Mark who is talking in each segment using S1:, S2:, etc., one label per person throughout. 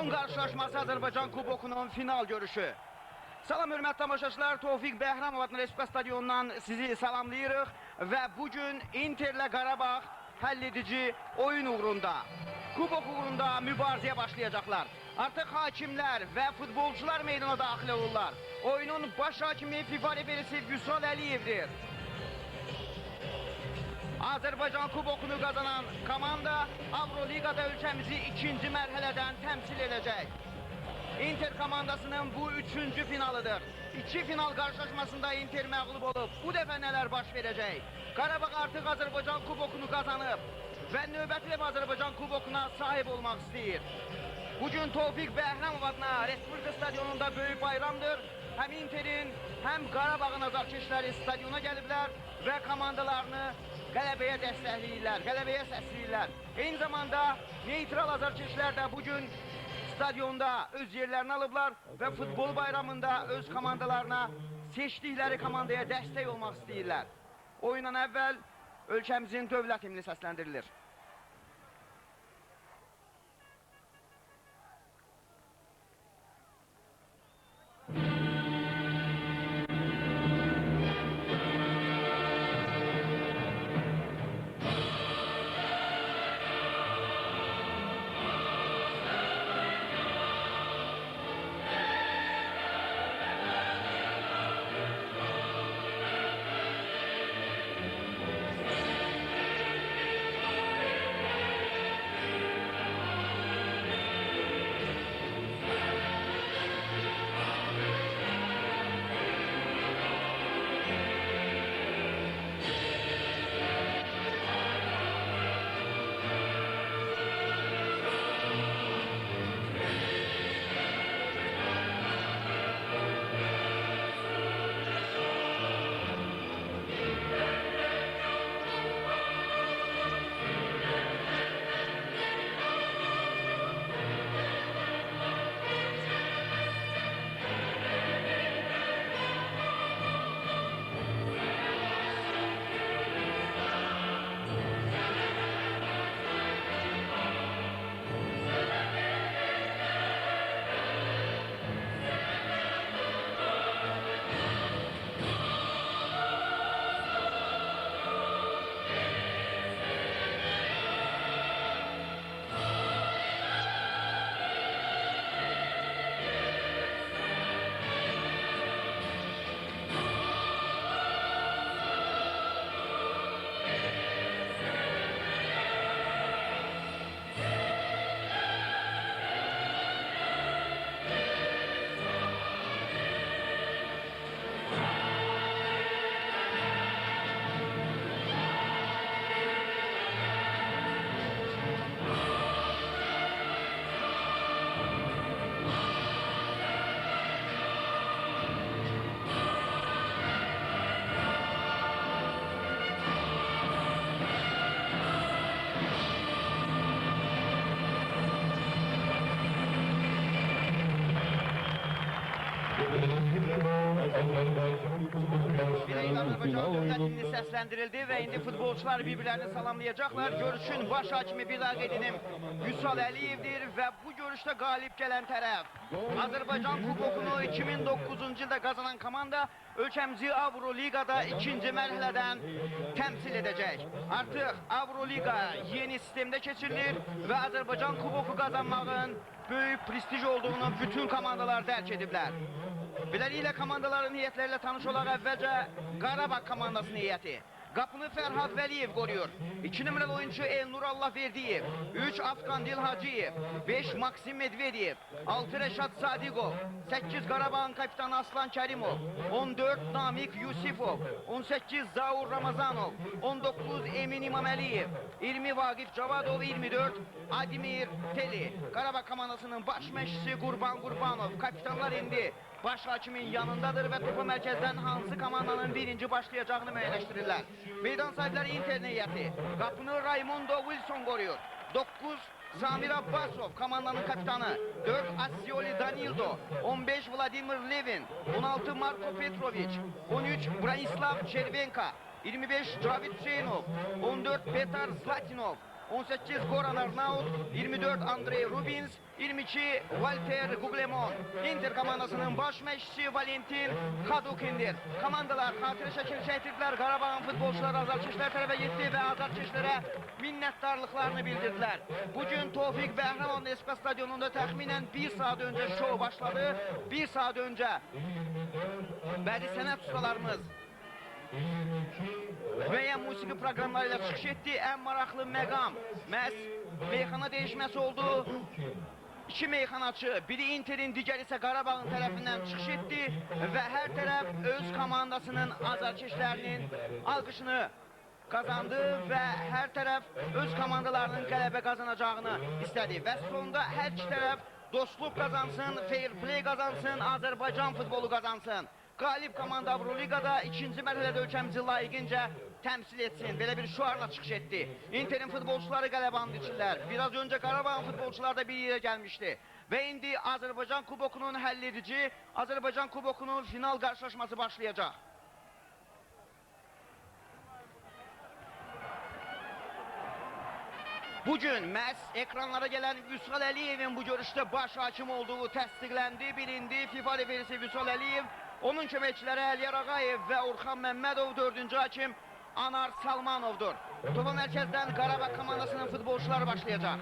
S1: Son qarşılaşması Azərbaycan Kubokunun final görüşü. Salam hörmətli tamaşaçılar, Tofiq Bəhramov adlı Respublika Stadionundan sizi salamlayırıq və bugün Interlə Qarabağ həlledici oyun uğrunda, Kubok uğrunda mübarizəyə başlayacaqlar. Artıq hakimlər və futbolcular meydana daxil olurlar. Oyunun baş hakimi FIFA referisi Vüsal Əliyevdir. Azərbaycan Kubokunu qazanan komanda Avroligada ölkəmizi ikinci mərhələdən təmsil edəcək. Inter komandasının bu üçüncü finalıdır. İki final qarşılaşmasında Inter məğlub olub. Bu dəfə nələr baş verəcək? Qarabağ artıq Azərbaycan Kubokunu qazanıb və növbəti dəfə Azərbaycan Kubokuna sahib olmaq istəyir. Bugün Tofiq Bəhramov adına Respublika Stadionunda böyük bayramdır. Həm Interin, həm Qarabağın azarkeşləri stadiona gəliblər və komandalarını qələbəyə dəstəkləyirlər, qələbəyə səsləyirlər. Eyni zamanda neytral azarkeşlər də bugün stadionda öz yerlərini alıblar və futbol bayramında öz komandalarına, seçdikləri komandaya dəstək olmaq istəyirlər. Oyundan əvvəl ölkəmizin dövlət himni səsləndirilir. Azərbaycan dövlətini səsləndirildi və indi futbolçular bir-birlərini salamlayacaqlar. Görüşün baş hakimi Bilal Qedinim Vüsal Əliyevdir və bu görüşdə qalib gələn tərəf Azərbaycan Kubokunu 2009-cu ildə qazanan komanda ölkəmizi Avroligada ikinci mərhələdən təmsil edəcək. Artıq Avroliga yeni sistemdə keçirilir və Azərbaycan Kuboku qazanmağın böyük prestij olduğunu bütün komandalar dərk ediblər. Beləliklə komandaların heyətlərlə tanış olaq. Əvvəlcə Qarabağ komandasının heyəti. Qapını Fərhad Vəliyev qoruyur. 2 nömrəli oyuncu Elnur Allahverdiyev, 3 Afqandil Hacıyev, 5 Maksim Medvedev, 6 Rəşad Sadiqov, 8 Qarabağın kapitanı Aslan Kərimov, 14 Namik Yusifov, 18 Zaur Ramazanov, 19 Emin İmaməliyev, 20 Vaqif Cavadov, 24 Adimir Teli. Qarabağ komandasının baş məşqçisi Qurban Qurbanov. Kapitanlar indi baş hakimin yanındadır və topa mərkəzdən hansı komandanın birinci başlayacağını müəyyənləşdirirlər. Meydan sahibləri Inter heyəti. Qapını Raymundo Wilson qoruyur. 9 Samir Abbasov komandanın kapitanı. 4 Assioli Danildo. 15 Vladimir Levin. 16 Marko Petrovic. 13 Branislav Çervenka. 25 Cavit Hüseynov. 14 Petar Zlatinov. 18 Goran Arnaut, 24 Andrei Rubins, 22 Walter Guglemon. Inter komandasının baş məşqçisi Valentin Kadukindir. Komandalar xatirə şəkil çəkdirdilər. Qarabağın futbolçuları azarkeşlər tərəfə getdi və azarkeşlərə minnətdarlıqlarını bildirdilər. Bugün Tofiq Bəhrəmov Nespa stadionunda təxminən 1 saat öncə şou başladı. 1 saat öncə bəzi sənət ustalarımız müəyyən musiqi proqramlarıyla çıxış etdi. Ən maraqlı məqam məhz meyxana dəyişməsi oldu. İki meyxanaçı, biri Inter'in, digəri isə Qarabağın tərəfindən çıxış etdi və hər tərəf öz komandasının azarkeşlərinin alqışını qazandı və hər tərəf öz komandalarının qələbə qazanacağını istədi. Və sonunda hər iki tərəf dostluq qazansın, fair play qazansın, Azərbaycan futbolu qazansın. Qalib komanda Avroliqada ikinci mərhələdə ölkəmizi layiqincə təmsil etsin. Belə bir şuarla çıxış etdi. Inter'in futbolçuları qələbə and içirlər. Biraz öncə Qarabağın futbolçuları da bir yerə gəlmişdi. Və indi Azərbaycan kubokunun həlledici, Azərbaycan kubokunun final qarşılaşması başlayacaq. Bugün məhz ekranlara gələn Vüsal Əliyevin bu görüşdə baş hakim olduğu təsdiqləndi, bilindi. FIFA referisi Vüsal Əliyev, onun köməkçiləri Əliyar Ağayev və Orxan Məmmədov, 4-cü hakim Anar Salmanovdur. Topa mərkəzdən Qarabağ komandasının futbolçuları başlayacaq.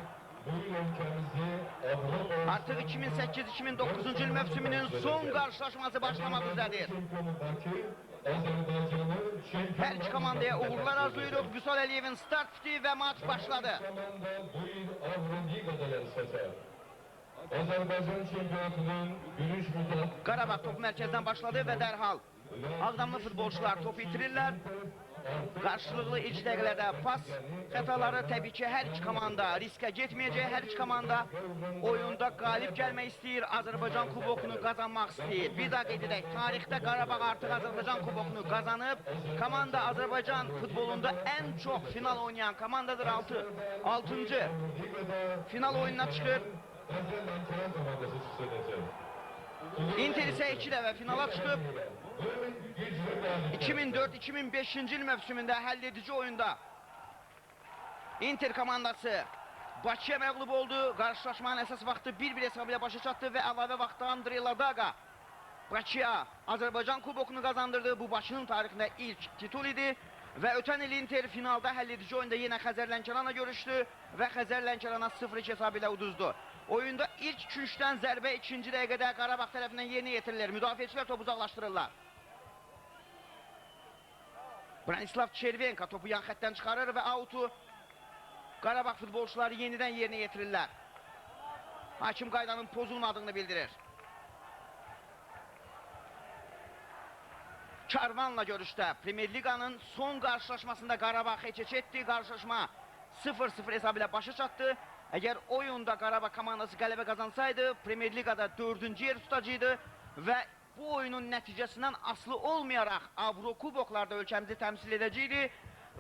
S1: Artıq 2008-2009-cu il mövsümünün son qarşılaşması başlamaq üzrədir. Hər iki komandaya uğurlar arzulayırıq. Vüsal Əliyevin start fiti və maç başladı. Qarabağ top mərkəzdən başladı və dərhal Ağdamlı futbolçular topu itirirlər. Qarşılıqlı ilk dəqiqələrdə pas xətaları təbii ki, hər iki komanda riskə getməyəcək, hər iki komanda oyunda qalib gəlmək istəyir, Azərbaycan kubokunu qazanmaq istəyir. Bir daha qeyd edək, tarixdə Qarabağ artıq Azərbaycan kubokunu qazanıb, komanda Azərbaycan futbolunda ən çox final oynayan komandadır, 6-cı final oyununa çıxır. Inter isə 2 dəfə finala çıxıb. 2004-2005-ci il mövsümündə həlledici oyunda Inter komandası Bakıya məğlub oldu. Qarşılaşmanın əsas vaxtı 1-1 hesabı ilə başa çatdı və əlavə vaxtda Andrey Ladaga Bakıya Azərbaycan kubokunu qazandırdı. Bu Bakının tarixində ilk titul idi və ötən il Inter finalda həlledici oyunda yenə Xəzər Lənkərana görüşdü və Xəzər Lənkərana 0-2 hesabı ilə uduzdu. Oyunda ilk künçdən zərbə ikinci dəqiqədə Qarabağ tərəfindən yerinə yetirilir. Müdafiəçilər topu uzaqlaşdırırlar. Branislav Çervenka topu yan xətdən çıxarır və autu Qarabağ futbolçuları yenidən yerinə yetirirlər. Hakim qaydanın pozulmadığını bildirir. Karvanla görüşdə Premier Liqanın son qarşılaşmasında Qarabağ heç etdi. Qarşılaşma 0-0 hesabı ilə başa çatdı. Əgər oyunda Qarabağ komandası qələbə qazansaydı, Premier Liqada 4-cü yer tutacaqdı və bu oyunun nəticəsindən asılı olmayaraq Avrokuboklarda ölkəmizi təmsil edəcəkdi.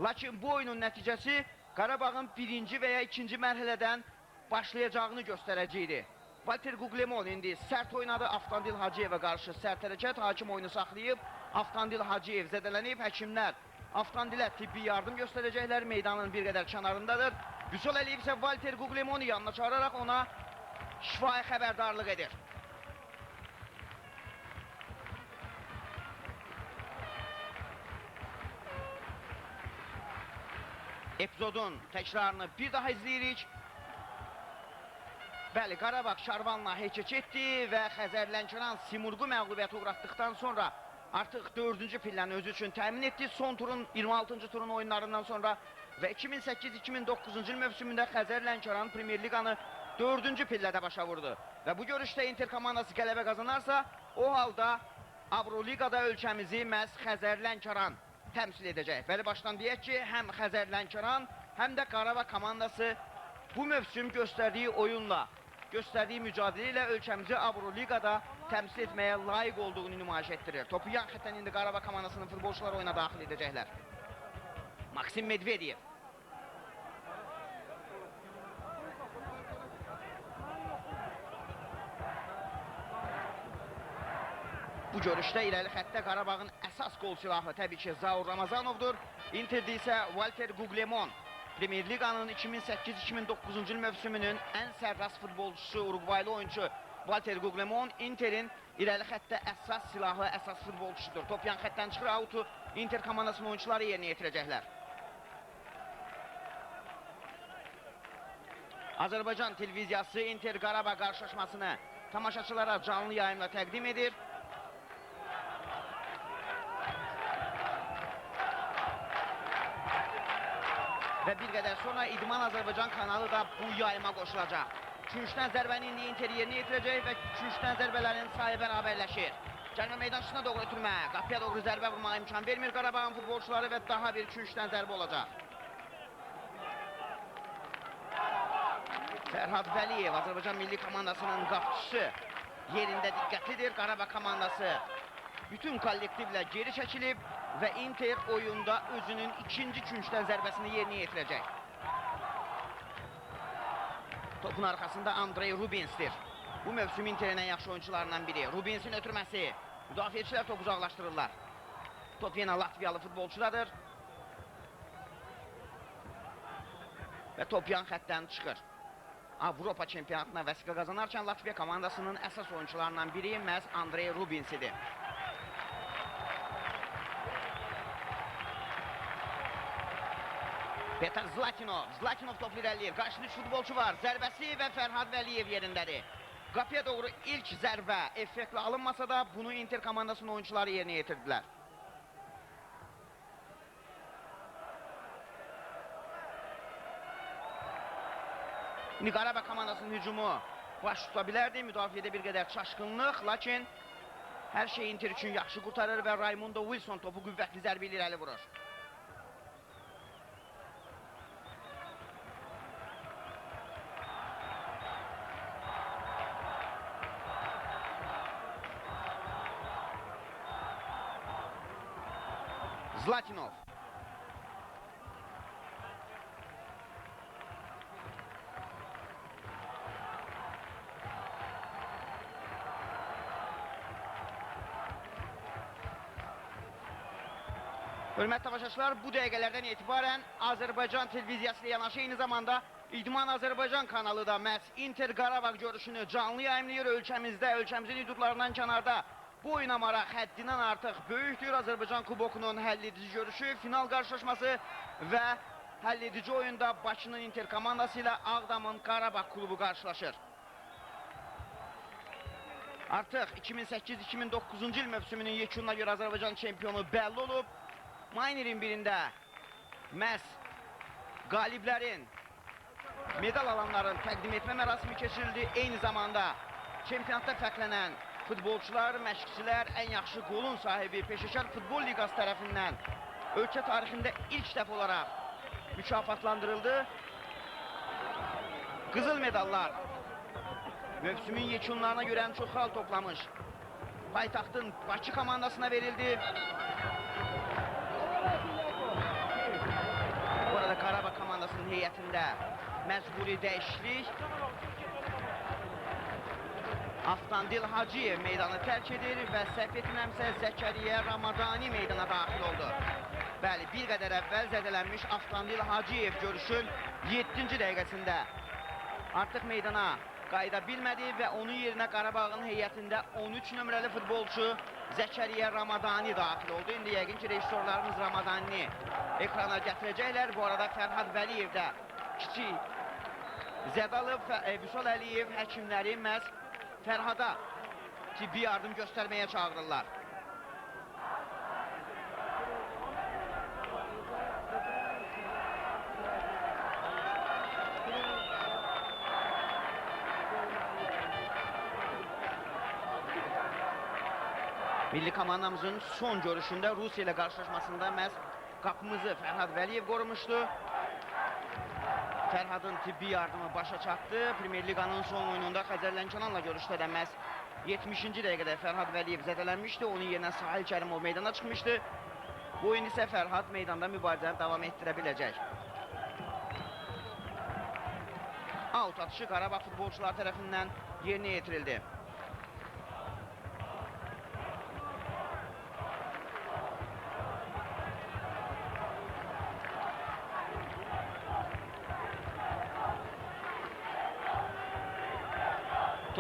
S1: Lakin bu oyunun nəticəsi Qarabağın birinci və ya ikinci mərhələdən başlayacağını göstərəcəkdi. Walter Guglemon indi sərt oynadı. Aftandil Hacıyevə qarşı sərt hərəkət. Hakim oyunu saxlayıb. Aftandil Hacıyev zədələnib. Həkimlər Aftandilə tibbi yardım göstərəcəklər. Meydanın bir qədər kənarındadır. Vüsal Əliyev isə Walter Guglemonu yanına çağıraraq ona şifai xəbərdarlıq edir. Epizodun təkrarını bir daha izləyirik. Bəli, Qarabağ Şarvanla heç etdi və Xəzər Lənkəran Simurqu məğlubiyyəti uğratdıqdan sonra artıq 4-cü pillənin özü üçün təmin etdi. Son turun 26-cı turun oyunlarından sonra və 2008-2009-cu il mövsümündə Xəzər Lənkəran Premier Liqanı 4-cü pillədə başa vurdu. Və bu görüşdə Inter komandası qələbə qazanarsa, o halda Avroliqada ölkəmizi məhz Xəzər Lənkəran təmsil edəcək. Bəli, başdan deyək ki, həm Xəzər Lənkəran, həm də Qarabağ komandası bu mövsüm göstərdiyi oyunla, göstərdiyi mücadilə ilə ölkəmizi Avroliqada təmsil etməyə layiq olduğunu nümayiş etdirir. Topu yan xətdən indi Qarabağ komandasının futbolçuları oyuna daxil edəcəklər. Maksim Medvedev. Bu görüşdə irəli xəttə Qarabağın əsas qol silahı təbii ki Zaur Ramazanovdur. Interdə isə Walter Guglemon. Premier Liqanın 2008-2009-cu il mövsümünün ən sərrast futbolçusu Uruqvaylı oyuncu Walter Guglielmin Interin irəli xəttdə əsas silahlı, əsas futbolçusudur. Top yan xəttdən çıxır, autu Inter komandasının oyuncuları yerinə yetirəcəklər. Azərbaycan televiziyası Inter Qarabağ qarşılaşmasını tamaşaçılara canlı yayımla təqdim edir. Və bir qədər sonra İdman Azərbaycan kanalı da bu yayıma qoşulacaq. Üçüncüdən zərbəni indi Inter yerinə yetirəcək və üçüncüdən zərbələrin sayı bərabərləşir. Cəlmə meydançısına doğru ötürmə, qapıya doğru zərbə vurmağa imkan vermir Qarabağın futbolçuları və daha bir üçüncüdən zərbə olacaq. Fərhad Vəliyev, Azərbaycan milli komandasının qapçısı yerində diqqətlidir. Qarabağ komandası bütün kollektivlə geri çəkilib və Inter oyunda özünün ikinci üçüncüdən zərbəsini yerinə yetirəcək. Topun arxasında Andrei Rubinsdir. Bu mövsüm Interin ən yaxşı oyuncularından biri. Rubinsin ötürməsi. Müdafiəçilər topu uzaqlaşdırırlar. Top yenə Latviyalı futbolçudadır. Və top yan xəttdən çıxır. Avropa çempionatına vəsiqə qazanarkən Latviya komandasının əsas oyuncularından biri məhz Andrei Rubinsidir. Petar Zlatinov. Zlatinov toplu irəliyir. Qarşıda 3 futbolçu var. Zərbəsi və Fərhad Vəliyev yerindədir. Qapıya doğru ilk zərbə effektli alınmasa da bunu Inter komandasının oyuncuları yerinə yetirdilər. İndi Qarabağ komandasının hücumu baş tuta bilərdi. Müdafiədə bir qədər çaşqınlıq, lakin hər şey Inter üçün yaxşı qurtarır və Raimundo Wilson topu qüvvətli zərbə ilə irəli vurur. Zlatinov. Hörmətli tamaşaçılar, bu dəqiqələrdən etibarən Azərbaycan televiziyası ilə yanaşı eyni zamanda İdman Azərbaycan kanalı da məhz Inter Qarabağ görüşünü canlı yayımlayır. Ölkəmizin hüdudlarından kənarda bu oyuna maraq həddindən artıq böyükdür. Azərbaycan kubokunun həlledici görüşü, final qarşılaşması və həlledici oyunda Bakının Inter komandası ilə Ağdamın Qarabağ klubu qarşılaşır. Artıq 2008-2009-cu il mövsümünün yekununa görə Azərbaycan çempionu bəlli olub. Mayın 21-də məhz qaliblərin, medal alanların təqdim etmə mərasimi keçirildi. Eyni zamanda çempionatda fərqlənən futbolçular, məşqçilər, ən yaxşı qolun sahibi Peşəkar Futbol Liqası tərəfindən ölkə tarixində ilk dəfə olaraq mükafatlandırıldı. Qızıl medallar mövsümün yekunlarına görə ən çox xal toplamış paytaxtın Bakı komandasına verildi. Bu arada Qarabağ komandasının heyətində məcburi dəyişiklik. Aftandil Hacıyev meydanı tərk edir və səhv etmirəmsə Zəkəriyə Ramadani meydana daxil oldu. Bəli, bir qədər əvvəl zədələnmiş Aftandil Hacıyev görüşün 7-ci dəqiqəsində artıq meydana qayıda bilmədi və onun yerinə Qarabağın heyətində 13 nömrəli futbolçu Zəkəriyə Ramadani daxil oldu. İndi yəqin ki, rejissorlarımız Ramadanini ekrana gətirəcəklər. Bu arada Fərhad Vəliyev də kiçik zədə alıb, Vüsal Əliyev həkimləri məhz Fərhada tibbi yardım göstərməyə çağırırlar. Milli komandamızın son görüşündə Rusiya ilə qarşılaşmasında məhz qapımızı Fərhad Vəliyev qorumuşdu. Fərhadın tibbi yardımı başa çatdı. Premier Liqanın son oyununda Xəzər Lənkəranla görüşdə də məhz 70-ci dəqiqədə Fərhad Vəliyev zədələnmişdi. Onun yerinə Sahil Kərimov meydana çıxmışdı. Bu oyun isə Fərhad meydanda mübarizəni davam etdirə biləcək. Out atışı Qarabağ futbolçular tərəfindən yerinə yetirildi.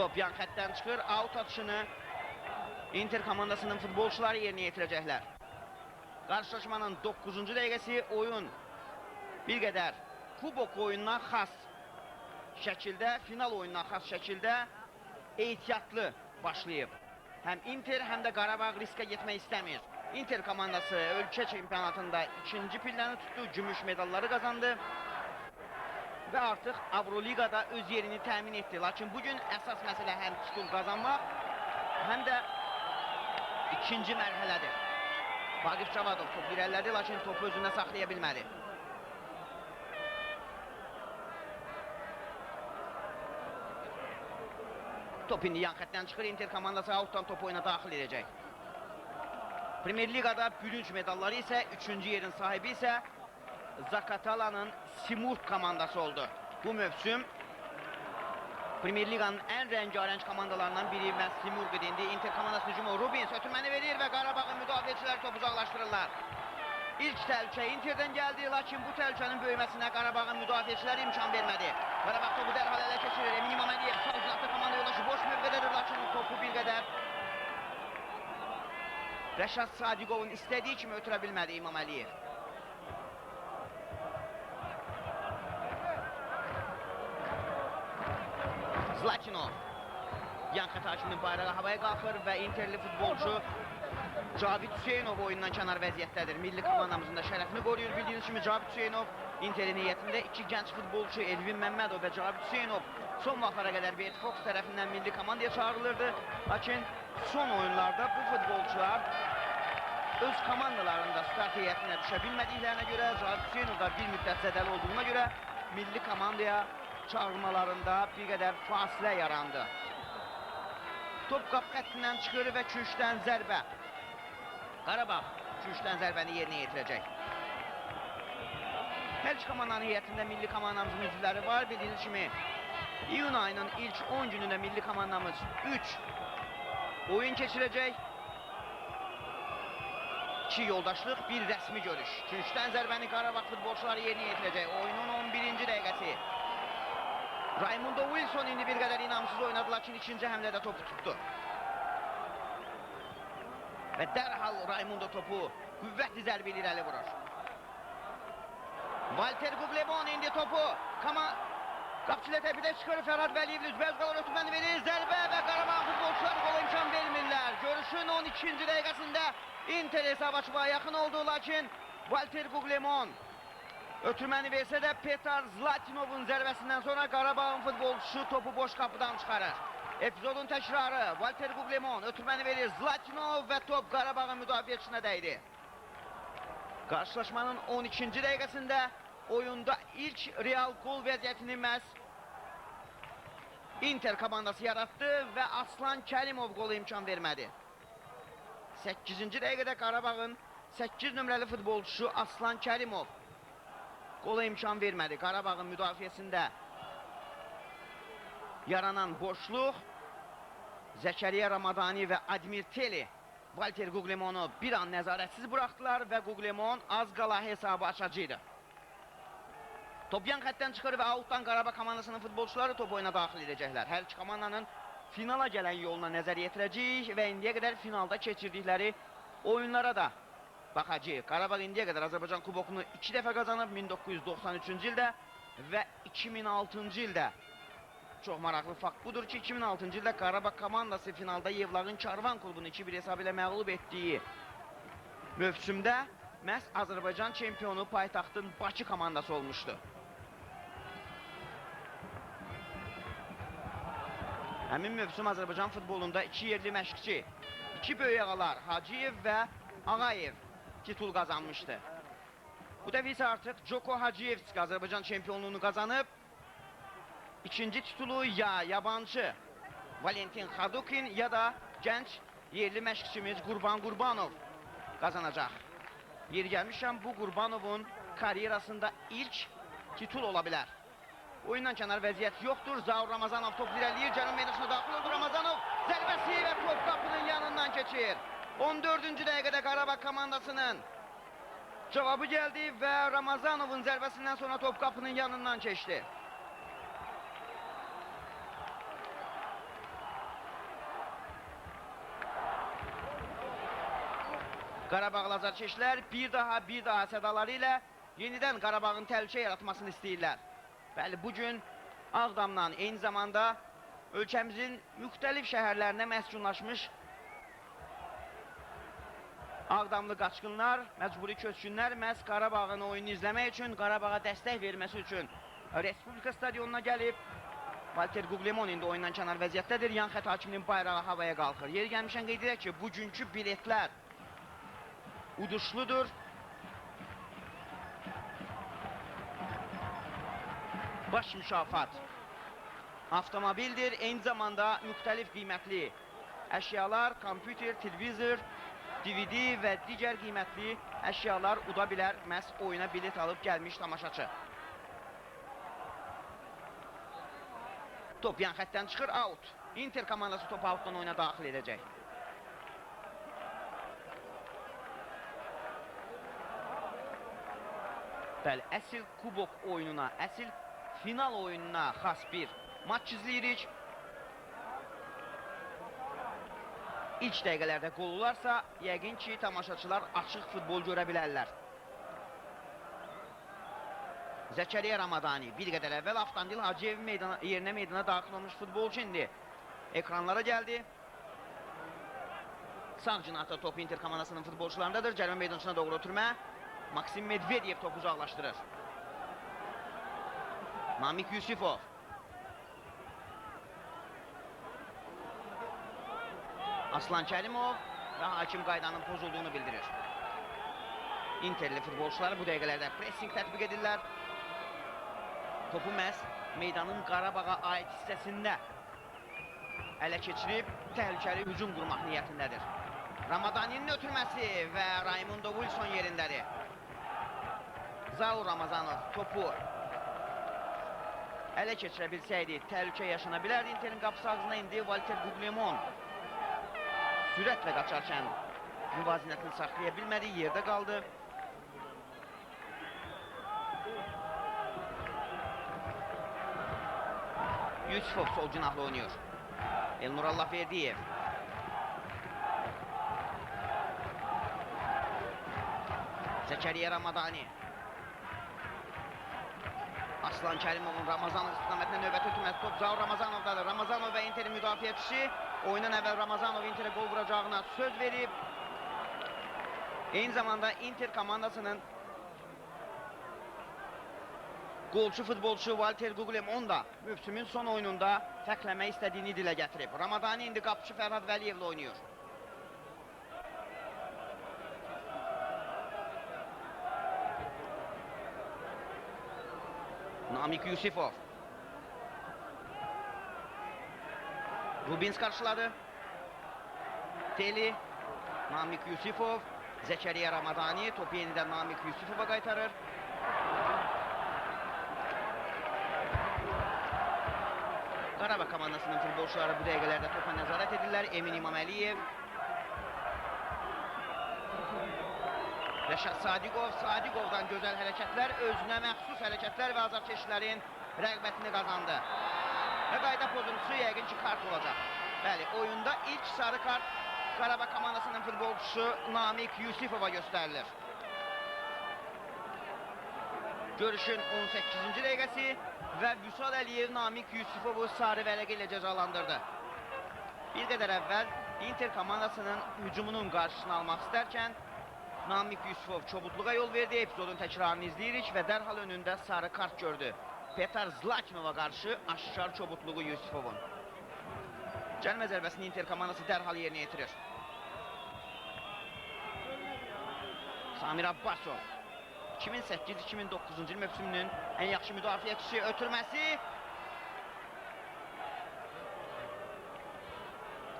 S1: Top yan xətdən çıxır. Out atışını Inter komandasının futbolçuları yerinə yetirəcəklər. Qarşılaşmanın 9-cu dəqiqəsi oyun bir qədər kubok oyununa xas şəkildə, final oyununa xas şəkildə ehtiyatlı başlayıb. Həm Inter, həm də Qarabağ riskə getmək istəmir. Inter komandası ölkə çempionatında ikinci pilləni tutdu, gümüş medalları qazandı və artıq Avroliqada öz yerini təmin etdi. Lakin bugün əsas məsələ həm titul qazanmaq, həm də ikinci mərhələdir. Vaqif Cavadov top irəlilədi, lakin topu özündə saxlaya bilmədi. Top indi yan xətdən çıxır, Inter komandası outdan topu oyuna daxil edəcək. Premier Liqada bürünc medalları isə, üçüncü yerin sahibi isə Zakatalanın Simurg komandası oldu. Bu mövsüm Premier Liqanın ən rəngarəng komandalarından biri məhz Simurg idi. Inter komandası hücumu Rubins ötürməni verir və Qarabağın müdafiəçilər topu uzaqlaşdırırlar. İlk təhlükə Interdən gəldi, lakin bu təhlükənin böyüməsinə Qarabağın müdafiəçiləri imkan vermədi. Qarabağ topu dərhal ələ keçirir. Emin İmaməliyev sağ uzaqda komanda yolaşı boş mövqədədir, lakin topu bir qədər Rəşad Sadiqovun istədiyi kimi ötürə bilmədi İmaməliyev. Zlatinov yan xətt hakiminin bayrağı havaya qalxır və Interli futbolcu Cavid Hüseynov oyundan kənar vəziyyətdədir. Milli komandamızın da şərəfini qoruyur. Bildiyiniz kimi Cavid Hüseynov Interin heyətində iki gənc futbolçu Elvin Məmmədov və Cavid Hüseynov son vaxtlara qədər Beyt Fox tərəfindən milli komandaya çağırılırdı. Lakin son oyunlarda bu futbolçular öz komandalarında start heyətinə düşə bilmədiklərinə görə, Cavid Hüseynov da bir müddət zədəli olduğuna görə milli komandaya çağırmalarında bir qədər fasilə yarandı. Top qap xəttindən çıxır və küşdən zərbə. Qarabağ küşdən zərbəni yerinə yetirəcək. Hər iki komandanın heyətində milli komandamızın üzvləri var. Bildiyiniz kimi iyun ayının ilk 10 günündə milli komandamız 3 oyun keçirəcək. 2 yoldaşlıq, bir rəsmi görüş. Küşdən zərbəni Qarabağ futbolçuları yerinə yetirəcək. Oyunun 11-ci dəqiqəsi. Raimundo Wilson indi bir qədər inamsız oynadı, lakin ikinci həmlədə topu tutdu. Və dərhal Raimundo topu qüvvətli zərbə ilə irəli vurur. Valter Guglemon indi topu qapçılə təpidə çıxarır. Fərhad Vəliyevli üzbəüz qalan ötürməni verir. Zərbə və Qarabağ futbolçuları qola imkan vermirlər. Görüşün 12-ci dəqiqəsində Inter hesab açmağa yaxın oldu, lakin Valter Guglemon ötürməni versə də Petar Zlatinovun zərbəsindən sonra Qarabağın futbolçusu topu boş qapıdan çıxarır. Epizodun təkrarı, Valter Guglemon ötürməni verir, Zlatinov və top Qarabağın müdafiəçisinə dəydi. Qarşılaşmanın 12-ci dəqiqəsində oyunda ilk real gol vəziyyətini məhz Inter komandası yaratdı və Aslan Kərimov qola imkan vermədi. 8-ci dəqiqədə Qarabağın 8 nömrəli futbolçusu Aslan Kərimov qola imkan vermədi. Qarabağın müdafiəsində yaranan boşluq Zəkəriya Ramadani və Admir Teli Valter Guglemonu bir an nəzarətsiz buraxdılar və Guglemon az qala hesabı açacaqdı. Top yan xətdən çıxır və outdan Qarabağ komandasının futbolçuları top oyuna daxil edəcəklər. Hər iki komandanın finala gələn yoluna nəzər yetirəcəyik və indiyə qədər finalda keçirdikləri oyunlara da baxacağıq. Qarabağ indiyə qədər Azərbaycan kubokunu 2 dəfə qazanıb, 1993-cü ildə və 2006-cı ildə. Çox maraqlı fakt budur ki, 2006-cı ildə Qarabağ komandası finalda Yevlağın Karvan klubunu 2-1 hesab ilə məğlub etdiyi mövsümdə məhz Azərbaycan çempionu paytaxtın Bakı komandası olmuşdu. Həmin mövsüm Azərbaycan futbolunda 2 yerli məşqçi, 2 böyük ağalar Hacıyev və Ağayev titul qazanmışdı. Bu dəfə isə artıq Joko Hacıyevski Azərbaycan çempionluğunu qazanıb, İkinci titulu ya yabancı Valentin Xadukin ya da gənc yerli məşqçimiz Qurban Qurbanov qazanacaq. Yeri gəlmişəm, bu Qurbanovun karyerasında ilk titul ola bilər. Oyundan kənar vəziyyət yoxdur. Zaur Ramazanov top irəliyir, cənub meydançasına daxil oldu Ramazanov. Zərbəsi və top qapının yanından keçir. 14-cü dəqiqədə Qarabağ komandasının cavabı gəldi və Ramazanovun zərbəsindən sonra top qapının yanından keçdi. Qarabağlı azarkeşlər bir daha sədaları ilə yenidən Qarabağın təhlükə yaratmasını istəyirlər. Bəli, bugün Ağdamdan eyni zamanda ölkəmizin müxtəlif şəhərlərinə məskunlaşmış Ağdamlı qaçqınlar, məcburi köçkünlər məhz Qarabağın oyunu izləmək üçün, Qarabağa dəstək verməsi üçün Respublika stadionuna gəlib. Valter Guglielmon indi oyundan kənar vəziyyətdədir. Yan xət hakiminin bayrağı havaya qalxır. Yeri gəlmişən qeyd edək ki, bugünkü biletlər uduşludur. Baş mükafat avtomobildir. Eyni zamanda müxtəlif qiymətli əşyalar, kompüter, televizor, DVD və digər qiymətli əşyalar uda bilər məhz oyuna bilet alıb gəlmiş tamaşaçı. Top yan xətdən çıxır, out. Inter komandası topu outdan oyuna daxil edəcək. Bəli, əsil kubok oyununa, əsil final oyununa xas bir maç izləyirik. İlk dəqiqələrdə qol olarsa, yəqin ki, tamaşaçılar açıq futbol görə bilərlər. Zəkəriyə Ramadani bir qədər əvvəl Avtandil Hacıyevin yerinə meydana daxil olmuş futbolçu indi ekranlara gəldi. Sağ cinahda top Inter komandasının futbolçularındadır. Cərimə meydançasına doğru ötürmə. Maksim Medvedev topu uzaqlaşdırır. Namik Yusifov. Aslan Kərimov və hakim qaydanın pozulduğunu bildirir. Interli futbolçular bu dəqiqələrdə pressing tətbiq edirlər. Topu məhz meydanın Qarabağa aid hissəsində ələ keçirib təhlükəli hücum qurmaq niyyətindədir. Ramadaninin ötürməsi və Raymundo Wilson yerindədir. Zaur Ramazanov topu ələ keçirə bilsəydi təhlükə yaşana bilərdi. Interin qapısı ağzına indi Valter Guglielmon sürətlə qaçarkən müvazinətini saxlaya bilmədi, yerdə qaldı. Yusifov sol cinahlı oynuyor. Elnur Allahverdiyev. Zəkəriyə Ramadani. Aslan Kərimovun Ramazanov istiqamətində növbəti ötürməsi top Zaur Ramazanovdadır. Ramazanov və Interin müdafiəçisi oyundan əvvəl Ramazanov Interə qol vuracağına söz verib. Eyni zamanda Inter komandasının qolçu futbolçu Valter Guglielmon da mövsümün son oyununda fərqləmək istədiyini dilə gətirib. Ramadani indi qapıcı Fərhad Vəliyevlə oynayır. Namik Yusifov. Rubins qarşıladı. Teli, Namik Yusifov, Zəkəriyə Ramadani topu yenidən Namik Yusifova qaytarır. Qarabağ komandasının futbolçuları bu dəqiqələrdə topa nəzarət edirlər. Emin İmaməliyev. Rəşad Sadiqov, Sadiqovdan gözəl hərəkətlər, özünə məxsus hərəkətlər və azarkeşlərin rəğbətini qazandı. Və qayda pozuntusu yəqin ki, kart olacaq. Bəli, oyunda ilk sarı kart Qarabağ komandasının futbolçusu Namik Yusifova göstərilir. Görüşün 18-ci dəqiqəsi və Vüsal Əliyev Namik Yusifovu sarı vərəqə ilə cəzalandırdı. Bir qədər əvvəl Inter komandasının hücumunun qarşısını almaq istərkən Namik Yusifov çobudluğa yol verdi. Epizodun təkrarını izləyirik və dərhal önündə sarı kart gördü. Petar Zlakinova qarşı aşkar çobudluğu Yusifovun. Cəlmə zərbəsini Inter komandası dərhal yerinə yetirir. Samir Abbasov 2008-2009-cu il mövsümünün ən yaxşı müdafiəçisi ötürməsi.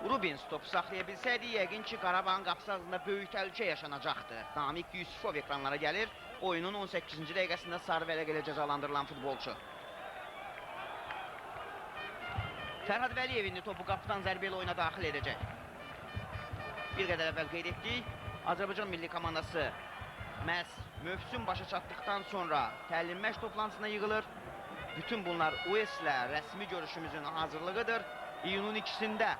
S1: Rubins topu saxlaya bilsəydi, yəqin ki, Qarabağın qapısı ağzında böyük təhlükə yaşanacaqdı. Namik Yusifov ekranlara gəlir. Oyunun 18-ci dəqiqəsində sarı vərəq ilə cəzalandırılan futbolçu. Fərhad Vəliyev indi topu qapıdan zərbə ilə oyuna daxil edəcək. Bir qədər əvvəl qeyd etdik, Azərbaycan milli komandası məhz mövsüm başa çatdıqdan sonra təlim məşq toplantısına yığılır. Bütün bunlar UES ilə rəsmi görüşümüzün hazırlığıdır. İyunun 2-sində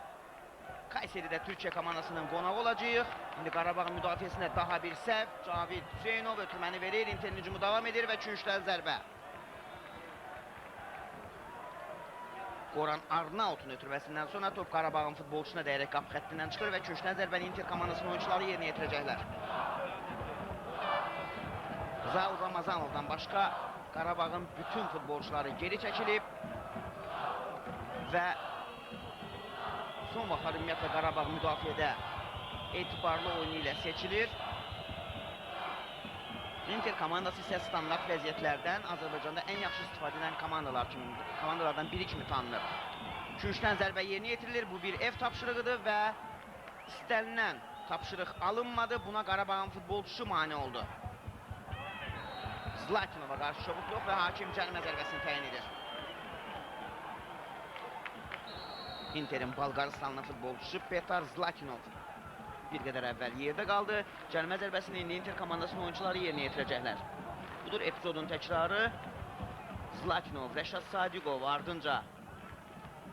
S1: Kayseri'de Türkiye komandasının qonağı olacağıq. İndi Qarabağ müdafiəsində daha bir səhv. Cavid Hüseynov ötürməni verir. Interin hücumu davam edir və üçüncüdən zərbə. Qoran Arnaut'un ötürməsindən sonra top Qarabağın futbolçusuna dəyərək qapı xəttindən çıxır və üçüncüdən zərbəni Inter komandasının oyuncuları yerinə yetirəcəklər. Zaur Ramazanovdan başqa Qarabağın bütün futbolçuları geri çəkilib və son vaxtlar ümumiyyətlə Qarabağ müdafiədə etibarlı oyunu ilə seçilir. Inter komandası isə standart vəziyyətlərdən Azərbaycanda ən yaxşı istifadə edən komandalardan biri kimi tanınır. Üçüncüdən zərbə yerinə yetirilir. Bu bir ev tapşırığıdır və istənilən tapşırıq alınmadı. Buna Qarabağın futbolçusu mane oldu. Zlatinova qarşı çobukluq və hakim cərimə zərbəsini təyin edir. Interin Balqaristanlı futbolçusu Petar Zlatinov bir qədər əvvəl yerdə qaldı. Cərimə zərbəsini indi Inter komandasının oyuncuları yerinə yetirəcəklər. Budur epizodun təkrarı. Zlatinov, Rəşad Sadiqov, ardınca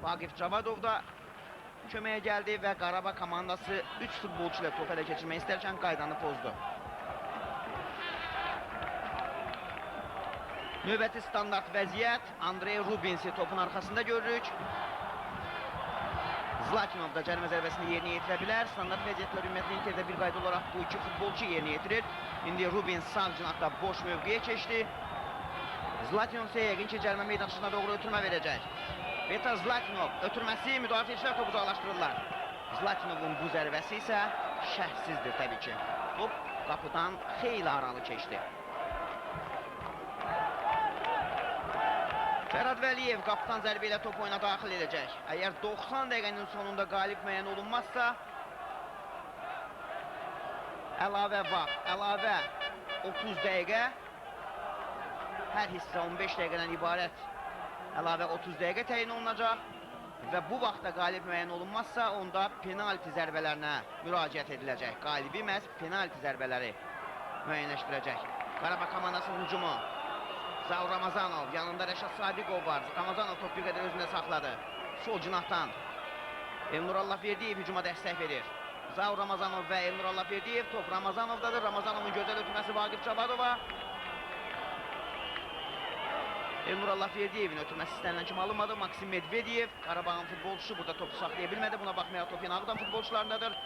S1: Vaqif Cavadov da köməyə gəldi və Qarabağ komandası 3 futbolçu ilə top ələ keçirmək istərkən qaydanı pozdu. Növbəti standart vəziyyət Andrey Rubinsi topun arxasında görürük. Zlatinov da cərimə zərbəsini yerinə yetirə bilər. Standart vəziyyətlər ümumiyyətlə Interdə bir qayda olaraq bu iki futbolçu yerinə yetirir. İndi Rubins sağ cinahda boş mövqeyə keçdi. Zlatinov isə yəqin ki cərimə meydançasına doğru ötürmə verəcək. Petar Zlatinov ötürməsi, müdafiəçilər topu uzaqlaşdırırlar. Zlatinovun bu zərbəsi isə şəhsizdir təbii ki. Top qapıdan xeyli aralı keçdi. Fərhad Vəliyev qapıdan zərbə ilə top oyuna daxil edəcək. Əgər 90 dəqiqənin sonunda qalib müəyyən olunmazsa, əlavə vaxt, əlavə 30 dəqiqə, hər hissə 15 dəqiqədən ibarət əlavə 30 dəqiqə təyin olunacaq və bu vaxtda qalib müəyyən olunmazsa, onda penalti zərbələrinə müraciət ediləcək. Qalibi məhz penalti zərbələri müəyyənləşdirəcək. Qarabağ komandasının hücumu. Zaur Ramazanov, yanında Rəşad Sadiqov var. Ramazanov top bir qədər özündə saxladı. Sol cinahdan Elnur Allahverdiyev hücuma dəstək verir. Zaur Ramazanov və Elnur Allahverdiyev, top Ramazanovdadır. Ramazanovun gözəl ötürməsi Vaqif Cavadova. Elnur Allahverdiyevin ötürməsi istənilən kimi alınmadı. Maksim Medvedev, Qarabağın futbolçusu, burada topu saxlaya bilmədi. Buna baxmayaraq top yenə Ağdam futbolçularındadır.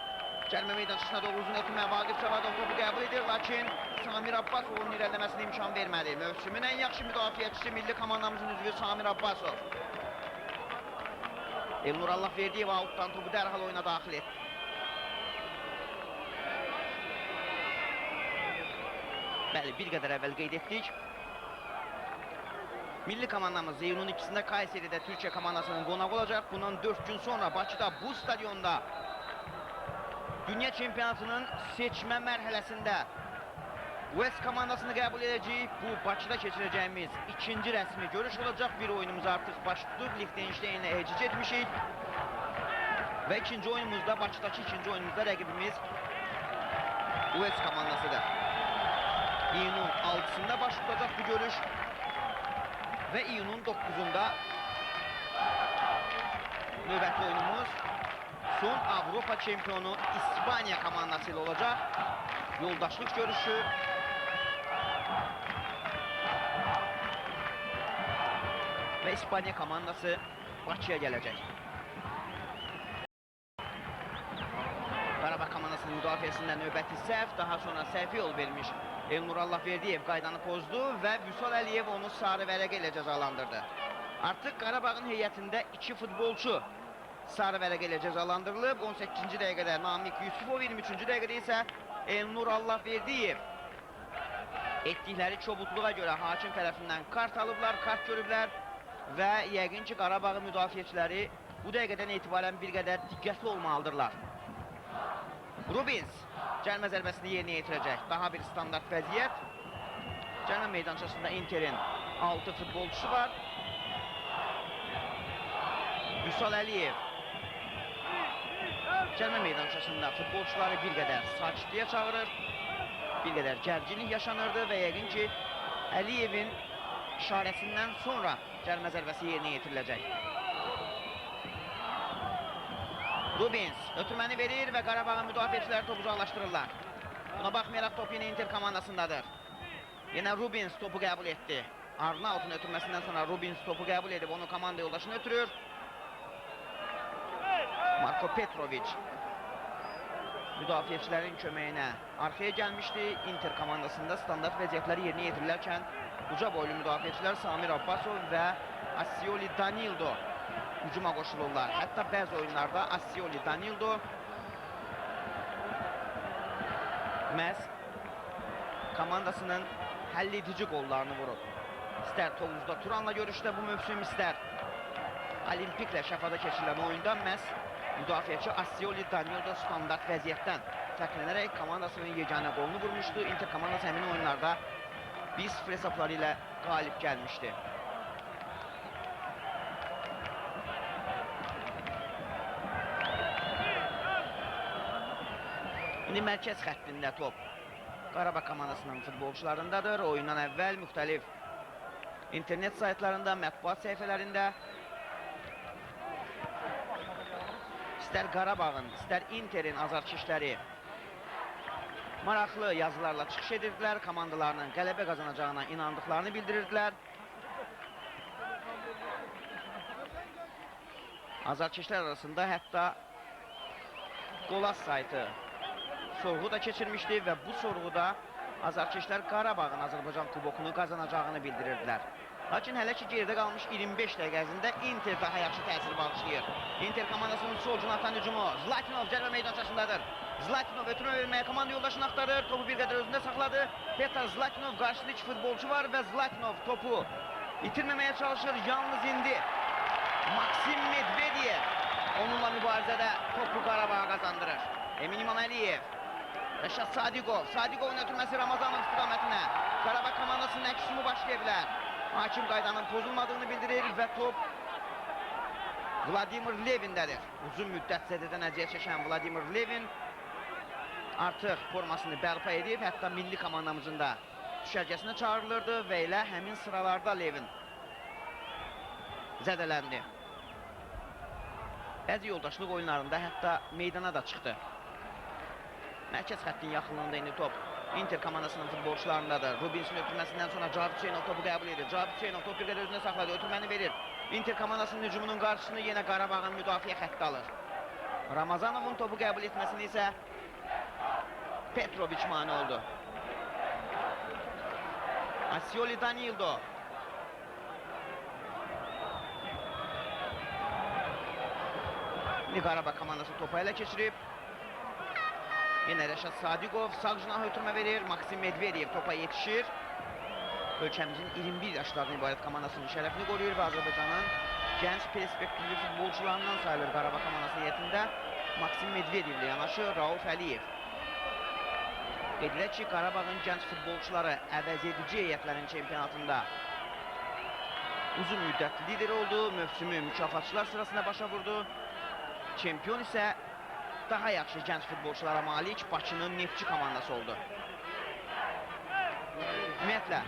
S1: Cərimə meydançasına doğru uzun ötürmə Vaqif Cavadov topu qəbul edir, lakin Samir Abbasovun irəliləməsinə imkan vermədi. Mövsümün ən yaxşı müdafiəçisi milli komandamızın üzvü Samir Abbasov. Elnur Allahverdiyev outdan topu dərhal oyuna daxil etdi. Bəli, bir qədər əvvəl qeyd etdik. Milli komandamız iyunun 2-sində Kayseri'də Türkiye komandasının qonağı olacaq. Bundan 4 gün sonra Bakıda bu stadionda Dünya çempionatının seçmə mərhələsində West komandasını qəbul edəcəyik. Bu Bakıda keçirəcəyimiz ikinci rəsmi görüş olacaq. Bir oyunumuz artıq baş tutub. Liechtenstein'lə hecic etmişik. Və ikinci oyunumuzda, Bakıdakı ikinci oyunumuzda rəqibimiz West komandasıdır. İyunun 6-sında baş tutacaq bu görüş. Və iyunun 9-unda növbətli oyunumuz son Avropa çempionu İspanya komandası ilə olacaq. Yoldaşlıq görüşü. Və İspanya komandası Bakıya gələcək. Qarabağ komandasının müdafiəsində növbəti səhv, daha sonra səhvi yol vermiş Elnur Allahverdiyev qaydanı pozdu və Vüsal Əliyev onu sarı vərəqə ilə cəzalandırdı. Artıq Qarabağın heyətində 2 futbolçu sarı vərəqə ilə cəzalandırılıb. 18-ci dəqiqədə Namik Yusufov, 23-cü dəqiqədə isə Elnur Allahverdiyev etdikləri çobukluğa görə hakim tərəfindən kart alıblar, kart görüblər və yəqin ki Qarabağ müdafiəçiləri bu dəqiqədən etibarən bir qədər diqqətli olmalıdırlar. Rubins cərimə zərbəsini yerinə yetirəcək. Daha bir standart vəziyyət. Cərimə meydançasında Interin 6 futbolçusu var. Vüsal Əliyev cərimə meydançasında futbolçuları bir qədər sakitliyə çağırır. Bir qədər gərginlik yaşanırdı və yəqin ki Əliyevin işarəsindən sonra cərimə zərbəsi yerinə yetiriləcək. Rubins ötürməni verir və Qarabağın müdafiəçiləri topu uzaqlaşdırırlar. Buna baxmayaraq top yine Inter komandasındadır. Yine Rubins topu qəbul etdi. Arnaut'un ötürməsindən sonra Rubins topu qəbul edib onu komanda yoldaşını ötürür. Marko Petrovic müdafiəçilərin köməyinə arxaya gəlmişdi. Inter komandasında standart vəziyyətləri yerinə yetirilərkən uca boylu müdafiəçilər Samir Abbasov və Assioli Danildo hücuma qoşulurlar. Hətta bəzi oyunlarda Assioli Danildo məhz komandasının həlledici qollarını vurub. İstər Tovuzda Turanla görüşdə bu mövsüm, istər Olimpiklə Şəfada keçirilən oyunda məhz müdafiəçi Assioli Danildo standart vəziyyətdən fərqlənərək komandasının yeganə qolunu vurmuşdu. Inter komandası həmin oyunlarda 1-0 hesabları ilə qalib gəlmişdi. İndi mərkəz xəttində top Qarabağ komandasının futbolçularındadır. Oyundan əvvəl müxtəlif internet saytlarında, mətbuat səhifələrində istər Qarabağın, istər Interin azarkeşləri maraqlı yazılarla çıxış edirdilər. Komandalarının qələbə qazanacağına inandıqlarını bildirirdilər. Azarkeşlər arasında hətta Qolas saytı sorğu da keçirmişdi və bu sorğuda azarkeşlər Qarabağın Azərbaycan kubokunu qazanacağını bildirirdilər. Lakin hələ ki geridə qalmış 25 dəqiqə ərzində Inter daha yaxşı təsir bağışlayır. Inter komandasının sol cinahdan hücumu. Zlatinov cərbə meydançasındadır. Zlatinov ötürmə verməyə komanda yoldaşını axtarır. Topu bir qədər özündə saxladı. Petar Zlatinov qarşıda iki futbolçu var və Zlatinov topu itirməməyə çalışır. Yalnız indi Maksim Medvedev onunla mübarizədə topu Qarabağa qazandırır. Emin İmaməliyev, Rəşad Sadiqov, Sadiqovun ötürməsi Ramazanov istiqamətinə. Qarabağ komandasının əksimi başlaya bilər. Hakim qaydanın pozulmadığını bildirir və top Vladimir Levindədir. Uzun müddət zədədən əziyyət çəkən Vladimir Levin artıq formasını bərpa edib, hətta milli komandamızın da düşərgəsinə çağırılırdı və elə həmin sıralarda Levin zədələndi. Bəzi yoldaşlıq oyunlarında hətta meydana da çıxdı. Mərkəz xəttin yaxınlığında indi top Inter komandasının futbolçularındadır. Rubinsin ötürməsindən sonra Cavit Hüseynov topu qəbul edir. Cavit Hüseynov topu bir qədər özünə saxladı, ötürməni verir. Inter komandasının hücumunun qarşısını yenə Qarabağın müdafiə xətti alır. Ramazanovun topu qəbul etməsini isə Petrovic mani oldu. Assioli Danildo. İndi Qarabağ komandası topu ələ keçirib. Yenə Rəşad Sadiqov sağ cinaha ötürmə verir. Maksim Medvedev topa yetişir. Ölkəmizin 21 yaşlarından ibarət komandasının şərəfini qoruyur və Azərbaycanın gənc perspektivli futbolçularından sayılır Qarabağ komandası heyətində. Maksim Medvedev ilə yanaşı Rauf Əliyev. Dedilər ki, Qarabağın gənc futbolçuları əvəz edici heyətlərin çempionatında uzun müddət lider oldu. Mövsümü mükafatçılar sırasına başa vurdu. Çempion isə daha yaxşı gənc futbolçulara malik Bakının Neftçi komandası oldu. Ümumiyyətlə,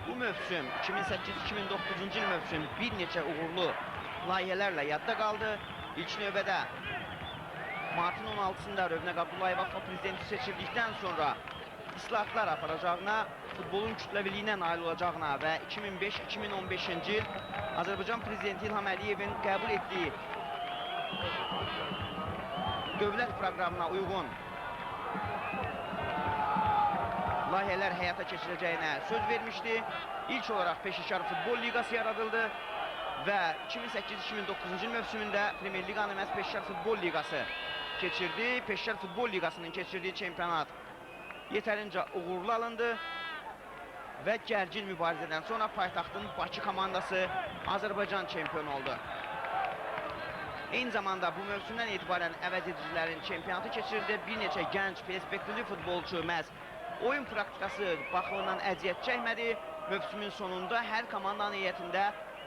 S1: bu mövsüm 2008-2009-cu il mövsüm bir neçə uğurlu layihələrlə yadda qaldı. İlk növbədə martın 16-sında Rövnəq Abdullayev AFFA prezidenti seçildikdən sonra islahatlar aparacağına, futbolun kütləviliyinə nail olacağına və 2005-2015-ci il Azərbaycan prezidenti İlham Əliyevin qəbul etdiyi dövlət proqramına uyğun layihələr həyata keçirəcəyinə söz vermişdi. İlk olaraq Peşəkar Futbol Liqası yaradıldı və 2008-2009-cu il mövsümündə Premier Liqanı məhz Peşəkar Futbol Liqası keçirdi. Peşəkar Futbol Liqasının keçirdiyi çempionat yetərincə uğurlu alındı və gərgin mübarizədən sonra paytaxtın Bakı komandası Azərbaycan çempionu oldu. Eyni zamanda bu mövsümdən etibarən əvəz edicilərin çempionatı keçirildi. Bir neçə gənc, perspektivli futbolçu məhz oyun praktikası baxımından əziyyət çəkmədi. Mövsümün sonunda hər komandanın heyətində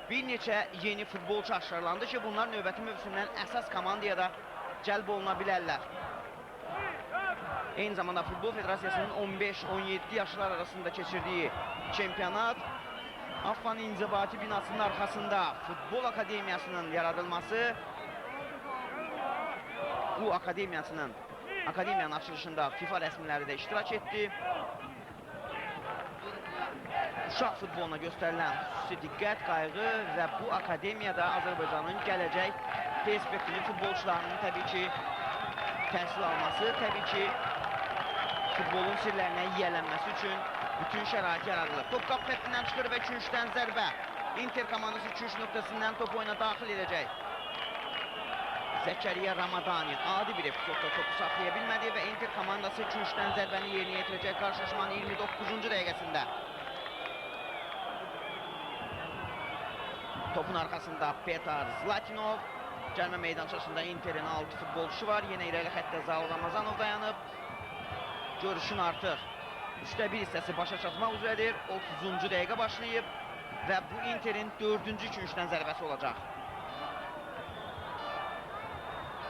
S1: bir neçə yeni futbolçu aşkarlandı ki, bunlar növbəti mövsümdən əsas komandaya da cəlb oluna bilərlər. Eyni zamanda Futbol Federasiyasının 15-17 yaşlar arasında keçirdiyi çempionat AFFA'nın inzibati binasının arxasında Futbol Akademiyasının yaradılması bu akademiyanın açılışında FIFA rəsmiləri də iştirak etdi. Uşaq futboluna göstərilən xüsusi diqqət, qayğı və bu akademiyada Azərbaycanın gələcək perspektivli futbolçularının təbii ki təhsil alması, təbii ki futbolun sirlərinə yiyələnməsi üçün bütün şərait yaradılır. Top qap xəttindən çıxır və 2-3-dən zərbə. Inter komandası 2-3 nöqtəsindən top oyuna daxil edəcək. Zəkəriya Ramadani adi bir epizodda topu saxlaya bilmədi və Inter komandası 2-3-dən zərbəni yerinə yetirəcək qarşılaşmanın 29-cu dəqiqəsində. Topun arxasında Petar Zlatinov. Cəlmə meydançasında Interin 6 futbolçusu var. Yenə irəli xəttdə Zaur Ramazanov dayanıb. Görüşün artıq 3-1 hissəsi başa çatmaq üzrədir. 30-cu dəqiqə başlayıb və bu Interin 4-cü 2-3-dən zərbəsi olacaq.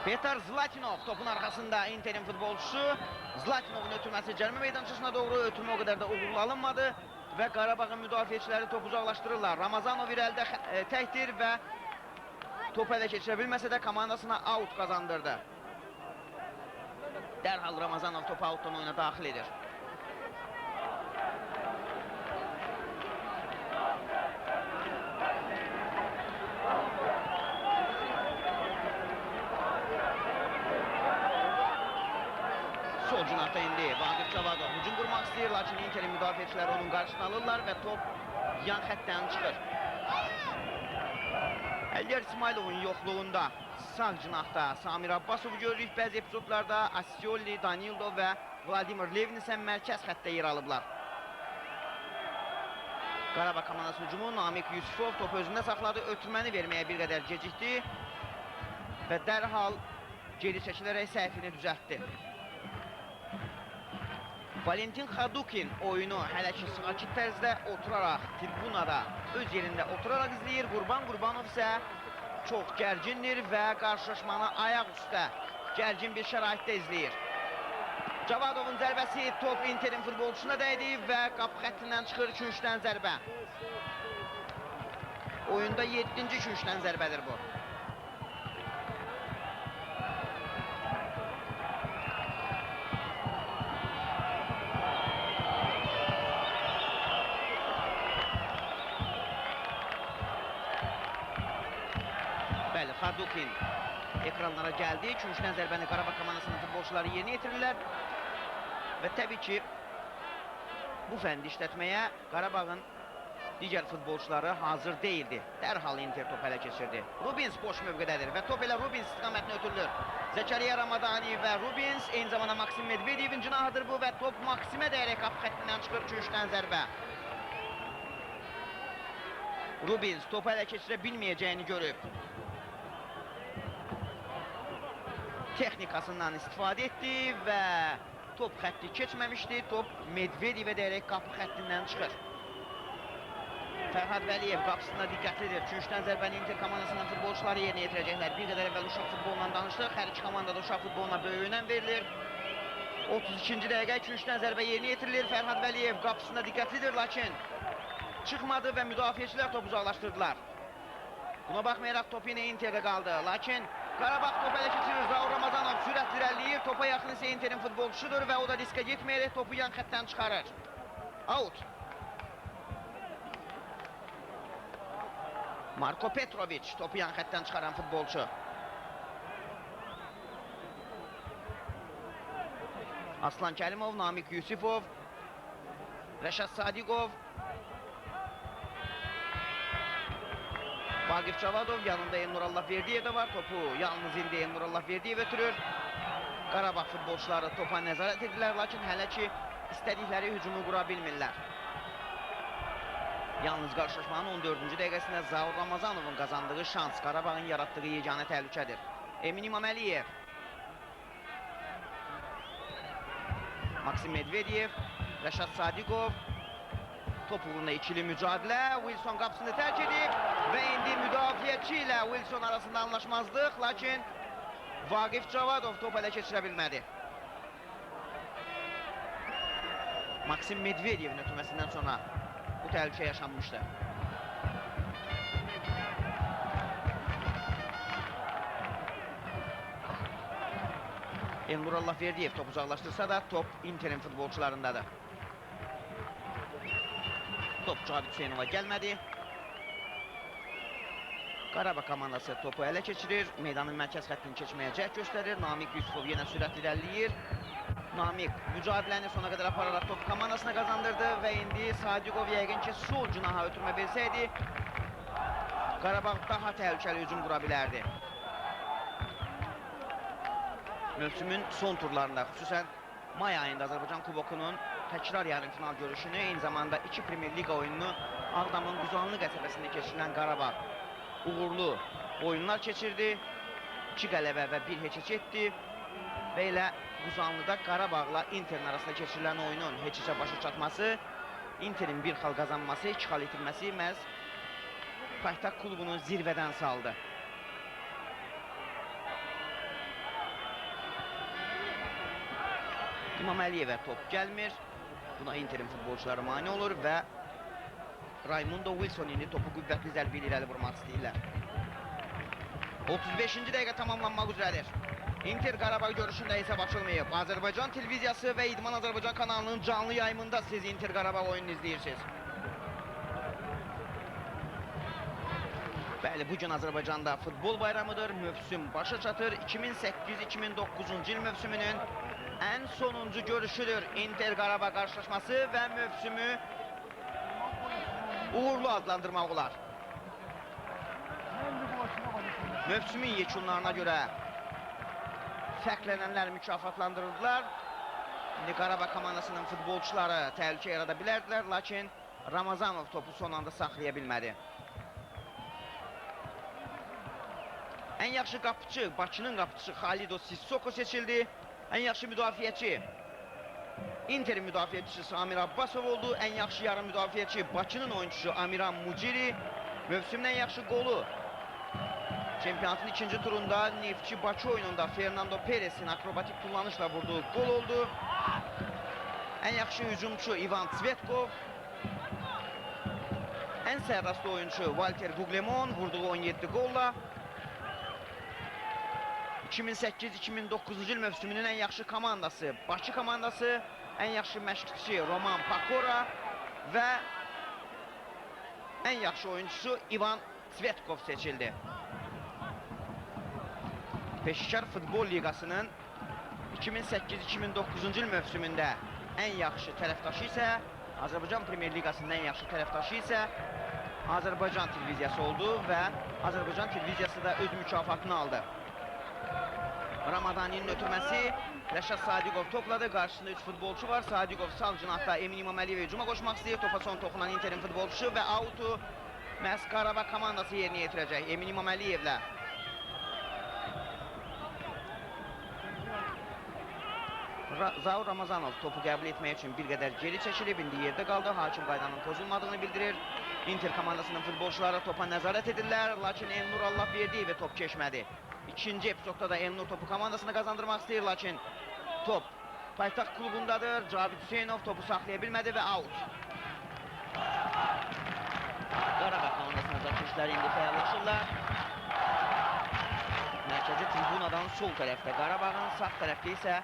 S1: Petar Zlatinov topun arxasında Interin futbolçusu. Zlatinovun ötürməsi cəlmə meydançasına doğru, ötürmə o qədər də uğurlu alınmadı və Qarabağın müdafiəçiləri topu uzaqlaşdırırlar. Ramazanov irəlidə təkdir və top ələ keçirə bilməsə də komandasına out qazandırdı. Dərhal Ramazanov topu outdan oyuna daxil edir. Sol cinahda indi Vaqif Cavadov hücum qurmaq istəyir, lakin Interin müdafiəçiləri onun qarşısını alırlar və top yan xəttdən çıxır. Əliyar İsmailovun yoxluğunda sağ cinahda Samir Abbasovu görürük. Bəzi epizodlarda Asioli, Danildo və Vladimir Levin isə mərkəz xəttdə yer alıblar. Qarabağ komandası hücumu Namik Yusufov topu özündə saxladı, ötürməni verməyə bir qədər gecikdi və dərhal geri çəkilərək səhvini düzəltdi. Valentin Xadukin oyunu hələ ki sakit tərzdə oturaraq tribunada öz yerində oturaraq izləyir. Qurban Qurbanov isə çox gərgindir və qarşılaşmanı ayaq üstə gərgin bir şəraitdə izləyir. Cavadovun zərbəsi top Interin futbolçusuna dəydi və qapı xəttindən çıxır 2-3-dən zərbə. Oyunda 7-ci 2-3-dən zərbədir bu. Xadukin ekranlara gəldi. 2-3-dən zərbəni Qarabağ komandasının futbolçuları yerinə yetirirlər. Və təbii ki, bu fəndi işlətməyə Qarabağın digər futbolçuları hazır deyildi. Dərhal Inter top ələ keçirdi. Rubins boş mövqədədir və top elə Rubins istiqamətinə ötürülür. Zəkəriya Ramadani və Rubins, eyni zamanda Maksim Medvedevin cinahıdır bu və top Maksimə dəyərək qapı xəttindən çıxır 2-3-dən zərbə. Rubins topu ələ keçirə bilməyəcəyini görüb. Texnikasından istifadə etdi və top xətti keçməmişdi. Top Medvedevə dəyərək qapı xəttindən çıxır. Fərhad Vəliyev qapısında diqqətlidir. 2-3-dən zərbəni Inter komandasının futbolçuları yerinə yetirəcəklər. Bir qədər əvvəl uşaq futbolundan danışdıq. Hər iki komandada uşaq futboluna böyük önəm verilir. 32-ci dəqiqə 2-3-dən zərbə yerinə yetirilir. Fərhad Vəliyev qapısında diqqətlidir, lakin çıxmadı və müdafiəçilər topu uzaqlaşdırdılar. Buna baxmayaraq top yenə Interdə qaldı. Lakin Qarabağ topu ələ keçirir. Zaur Ramazanov sürətli irəliləyir. Topa yaxın isə Interin futbolçusudur və o da riskə getməyərək topu yan xəttdən çıxarır. Out. Marko Petrovic topu yan xəttdən çıxaran futbolçu. Aslan Kərimov, Namik Yusifov, Rəşad Sadiqov, Vaqif Cavadov, yanında Elnurallah Verdiyev də var. Topu yalnız indi Elnurallah Verdiyev ötürür. Qarabağ futbolçuları topa nəzarət edirlər, lakin hələ ki istədikləri hücumu qura bilmirlər. Yalnız qarşılaşmanın 14-cü dəqiqəsində Zaur Ramazanovun qazandığı şans Qarabağın yaratdığı yeganə təhlükədir. Emin İmaməliyev, Maksim Medvedev, Rəşad Sadiqov, top uğrunda ikili mücadilə. Wilson qapısını tərk edib və indi müdafiəçi ilə Wilson arasında anlaşmazlıq, lakin Vaqif Cavadov top ələ keçirə bilmədi. Maksim Medvedevin ötürməsindən sonra bu təhlükə yaşanmışdı. Elnur Allahverdiyev top uzaqlaşdırsa da top Interin futbolçularındadır. Top Cavid Hüseynova gəlmədi. Qarabağ komandası topu ələ keçirir. Meydanın mərkəz xəttini keçməyə cəhd göstərir. Namiq Yusufov yenə sürətli irəliləyir. Namiq mücadeləni sona qədər apararaq topu komandasına qazandırdı və indi Sadiqov yəqin ki sol cinaha ötürmə versəydi Qarabağ daha təhlükəli hücum qura bilərdi. Mövsümün son turlarında, xüsusən may ayında Azərbaycan Kubokunun təkrar yarımfinal görüşünü, eyni zamanda 2 Premier Liga oyununu Ağdamın Quzanlı qəsəbəsində keçirilən Qarabağ uğurlu oyunlar keçirdi. 2 qələbə və 1 heç-heç etdi və elə Quzanlıda Qarabağla Interin arasında keçirilən oyunun heç-heçə başa çatması, Interin bir xal qazanması, 2 xal itirməsi məhz Paytaxt klubunu zirvədən saldı. İmam Əliyevə top gəlmir. Buna Interin futbolçuları mane olur və Raimundo Wilson indi topu qüvvətli zərbi ilə irəli vurmaq istəyirlər. 35-ci dəqiqə tamamlanmaq üzrədir. Inter Qarabağ görüşündə hesab açılmayıb. Azərbaycan televiziyası və İdman Azərbaycan kanalının canlı yayımında siz Inter Qarabağ oyununu izləyirsiniz. Bəli, bugün Azərbaycanda futbol bayramıdır. Mövsüm başa çatır. 2008-2009-cu il mövsümünün ən sonuncu görüşüdür Inter Qarabağ qarşılaşması və mövsümü uğurlu adlandırmaq olar. Mövsümün yekunlarına görə fərqlənənlər mükafatlandırıldılar. İndi Qarabağ komandasının futbolçuları təhlükə yarada bilərdilər, lakin Ramazanov topu son anda saxlaya bilmədi. Ən yaxşı qapıcı, Bakının qapıcısı Xalido Sissoko seçildi. Ən yaxşı müdafiəçi Interin müdafiəçisi Amir Abbasov oldu. Ən yaxşı yarım müdafiəçi Bakının oyuncusu Amiran Muciri. Mövsümün ən yaxşı qolu çempionatın ikinci turunda Neftçi Bakı oyununda Fernando Perez'in akrobatik kullanışla vurduğu gol oldu. Ən yaxşı hücumçu Ivan Tsvetkov. Ən sərrastlı oyuncu Walter Guglemon vurduğu 17 golla. 2008-2009-cu il mövsümünün ən yaxşı komandası Bakı komandası, ən yaxşı məşqçisi Roman Pakora və ən yaxşı oyuncusu Ivan Tsvetkov seçildi. Peşikar Futbol Liqasının 2008-2009-cu il mövsümündə ən yaxşı tərəfdaşı isə, Azərbaycan Premier Liqasının ən yaxşı tərəfdaşı isə Azərbaycan televiziyası oldu və Azərbaycan televiziyası da öz mükafatını aldı. Ramadani'nin ötürməsi, Rəşad Sadiqov topladı, qarşısında 3 futbolçu var. Sadiqov sağ cinahda Emin İmam Əliyevə hücuma qoşmaq istəyir, topa son toxunan Interin futbolçusu və autu məhz Qarabağ komandası yerinə yetirəcək Emin İmam Əliyevlə. Zaur Ramazanov topu qəbul etmək üçün bir qədər geri çəkilib, indi yerdə qaldı, hakim qaydanın pozulmadığını bildirir. Inter komandasının futbolçuları topa nəzarət edirlər, lakin Elnur Allahverdiyevə top keçmədi. İkinci epizodda da Elnur topu komandasına qazandırmaq istəyir, lakin top Paytaxt klubundadır. Cavid Hüseynov topu saxlaya bilmədi və out. Qarabağ komandasına zaçışları indi fəallaşırlar. Mərkəzi tribunadan sol tərəfdə Qarabağın, sağ tərəfdə isə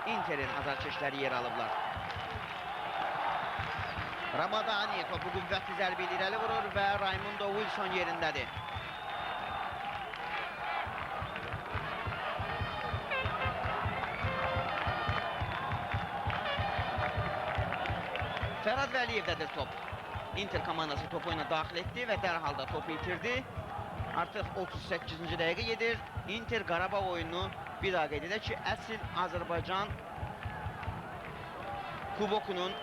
S1: Interin azarkeşləri yer alıblar. Ramadani topu qüvvətli zərbi ilə irəli vurur və Raimundo Wilson yerindədir. Fərhad Vəliyevdədir top. Inter komandası topu oyuna daxil etdi və dərhal da topu itirdi. Artıq 38-ci dəqiqə gedir. Inter Qarabağ oyunu bir daha qeyd edək ki, əsl Azərbaycan Kubokunun,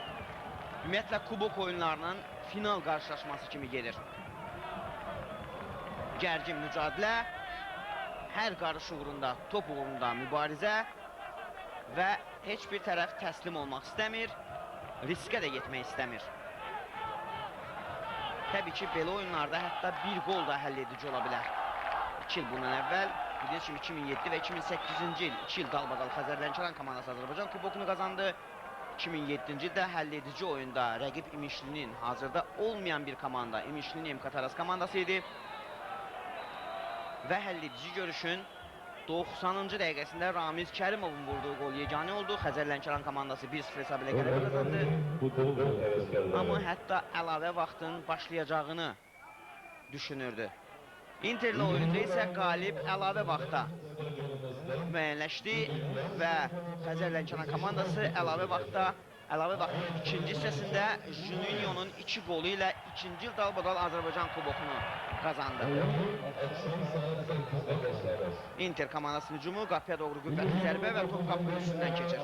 S1: ümumiyyətlə Kubok oyunlarının final qarşılaşması kimi gedir. Gərgin mücadilə, hər qarış uğrunda, top uğrunda mübarizə və heç bir tərəf təslim olmaq istəmir, riskə də getmək istəmir. Təbii ki, belə oyunlarda hətta bir gol da həll edici ola bilər. 2 il bundan əvvəl, bilirsiniz 2007 və 2008-ci il 2 il dalbadal Xəzər Lənkəran komandası Azərbaycan Kubokunu qazandı. 2007-ci ildə həll edici oyunda rəqib İmişlinin hazırda olmayan bir komanda, İmişlinin MK Taraz komandası idi. Və həll edici görüşün 90-cı dəqiqəsində Ramiz Kərimovun vurduğu gol yeganə oldu. Xəzər Lənkəran komandası 1-0 hesab ilə qələbə qazandı. Amma hətta əlavə vaxtın başlayacağını düşünürdü. Interlə oyunda isə qalib əlavə vaxta müəyyənləşdi və Xəzər Lənkəran komandası əlavə vaxtın ikinci hissəsində Juninho'nun 2 qolu ilə ikinci il dalbadal Azərbaycan kubokunu qazandı. Inter komandasının hücumu qapıya doğru qüvvətli zərbə və top qapının üstündən keçir.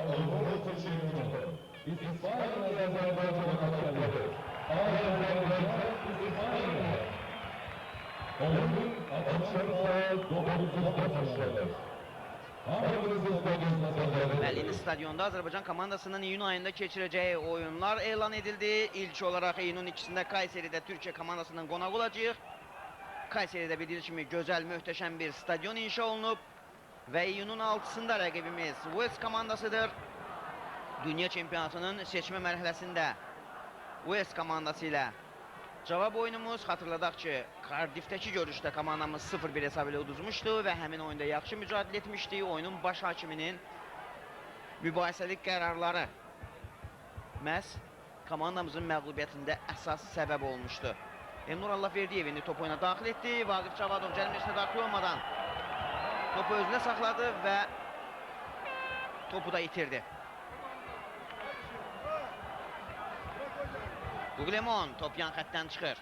S1: Bəli, stadionda Azərbaycan komandasının iyun ayında keçirəcəyi oyunlar elan edildi. İlk olaraq iyunun 2-sində Kayseri'də Türkiyə komandasının qonaq olacaq. Kayseri'də bildiyiniz kimi gözəl, möhtəşəm bir stadion inşa olunub və iyunun 6-sında rəqibimiz West komandasıdır. Dünya çempionatının seçmə mərhələsində West komandası ilə cavab oyunumuz. Xatırladaq ki, Cardiff'dəki görüşdə komandamız 0-1 hesab ilə uduzmuşdu və həmin oyunda yaxşı mücadilə etmişdi. Oyunun baş hakiminin mübahisəli qərarları məhz komandamızın məğlubiyyətində əsas səbəb olmuşdu. Elnur Allahverdiyev indi top oyuna daxil etdi. Vaqif Cavadov cərimləsinə daxil olmadan topu özünə saxladı və topu da itirdi. Guglielmon top yan xəttdən çıxır.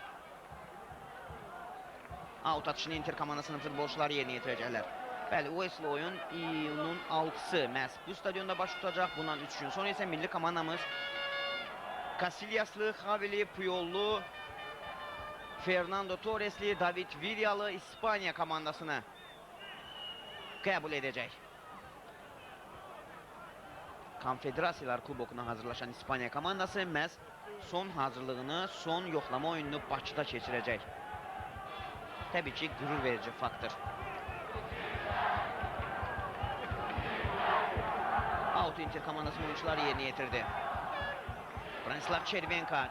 S1: Out atışını Inter komandasının futbolçuları yerinə yetirəcəklər. Bəli, West'li oyun iyunun 6-sı məhz bu stadionda baş tutacaq. Bundan 3 gün sonra isə milli komandamız Casillaslı, Xavili, Puyollu, Fernando Torresli, David Villalı İspanya komandasını qəbul edəcək. Konfederasiyalar kubokuna hazırlaşan İspanya komandası məhz son hazırlığını, son yoxlama oyununu Bakıda keçirəcək. Təbii ki, qürur verici faktor. Out Inter komandasının oyuncuları yerinə yetirdi. Branislav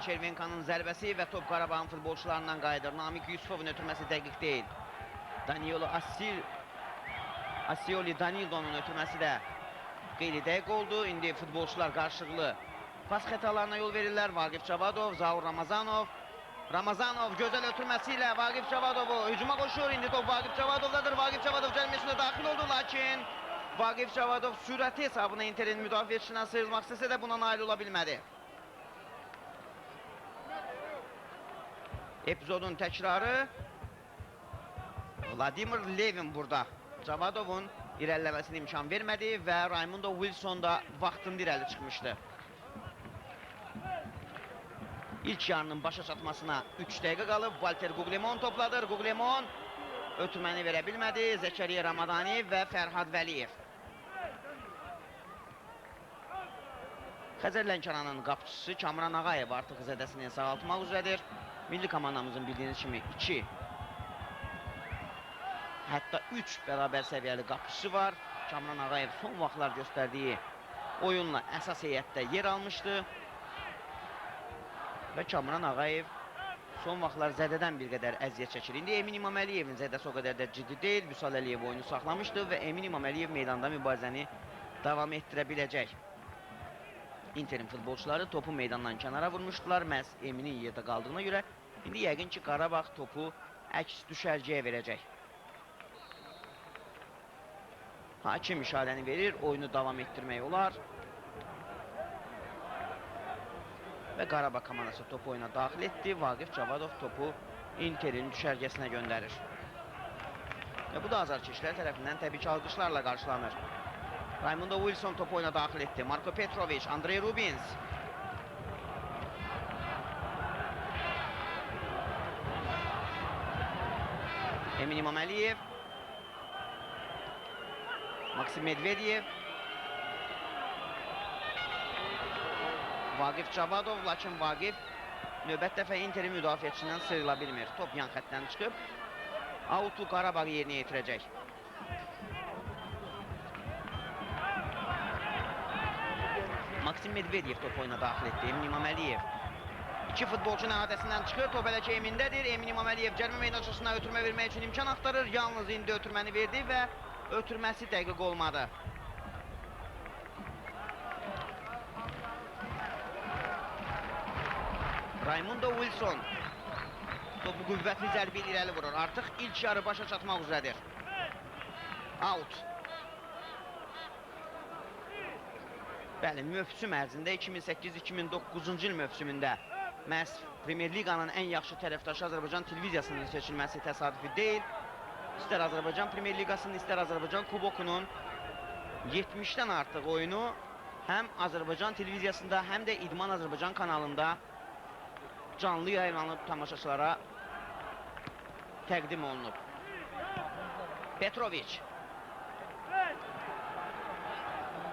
S1: Çervenkanın zərbəsi və top Qarabağın futbolçularından qayıdır. Namik Yusufovun ötürməsi dəqiq deyil. Danilo Asioli Danildo'nun ötürməsi də qeyri-dəqiq oldu. İndi futbolçular qarşılıqlı pas xətalarına yol verirlər. Vaqif Cavadov, Zaur Ramazanov. Ramazanov gözəl ötürməsi ilə Vaqif Cavadovu hücuma qoşur. İndi top Vaqif Cavadovdadır. Vaqif Cavadov cərimləsinə daxil oldu, lakin Vaqif Cavadov sürəti hesabına Interin müdafiəçisindən sıyrılmaq istəsə də buna nail ola bilmədi. Epizodun təkrarı Vladimir Levin burada Cavadovun irəliləməsinə imkan vermədi və Raimundo Wilson da vaxtında irəli çıxmışdı. İlk yarının başa çatmasına 3 dəqiqə qalıb. Walter Guglielmon topladır. Guglielmon ötürməni verə bilmədi. Zəkəriya Ramadani və Fərhad Vəliyev. Xəzər Lənkəranın qapıçısı Kamran Ağayev artıq zədəsini sağaltmaq üzrədir. Milli komandamızın bildiyiniz kimi 2, hətta 3 bərabər səviyyəli qapıçısı var. Kamran Ağayev son vaxtlar göstərdiyi oyunla əsas heyətdə yer almışdı. Və Kamran Ağayev son vaxtlar zədədən bir qədər əziyyət çəkir. İndi Emin İmaməliyevin zədəsi o qədər də ciddi deyil. Vüsal Əliyev oyunu saxlamışdı və Emin İmaməliyev meydanda mübarizəni davam etdirə biləcək. Interin futbolçuları topu meydandan kənara vurmuşdular. Məhz Eminin yerdə qaldığına görə indi yəqin ki, Qarabağ topu əks düşərgəyə verəcək. Hakim işarəni verir, oyunu davam etdirmək olar. Və Qarabağ komandası topu oyuna daxil etdi. Vaqif Cavadov topu Interin düşərgəsinə göndərir. Və bu da azarkeşlər tərəfindən təbii ki, alqışlarla qarşılanır. Raimundo Wilson topu oyuna daxil etdi. Marko Petrovic, Andrei Rubins. Emin İmaməliyev. Maksim Medvedev. Vaqif Cavadov, lakin Vaqif növbət dəfə Interin müdafiəçisindən sıyrıla bilmir. Top yan xəttdən çıxıb, Autu Qarabağ yerinə yetirəcək. Maksim Medvedev top oyuna daxil etdi. Emin İmaməliyev. 2 futbolçunun əhatəsindən çıxır. Top hələ ki Emindədir. Emin İmaməliyev cərimə meydançasına ötürmə vermək üçün imkan axtarır. Yalnız indi ötürməni verdi və ötürməsi dəqiq olmadı. Raymundo Wilson topu qüvvətli zərbi ilə irəli vurur. Artıq ilk yarı başa çatmaq üzrədir. Out. Bəli, mövsüm ərzində 2008-2009-cu il mövsümündə məhz Premier Liqanın ən yaxşı tərəfdaşı Azərbaycan televiziyasının seçilməsi təsadüfi deyil. İstər Azərbaycan Premier Liqasının, istər Azərbaycan Kubokunun 70-dən artıq oyunu həm Azərbaycan televiziyasında, həm də İdman Azərbaycan kanalında canlı yayınlanıb tamaşaçılara təqdim olunub. Petrovic.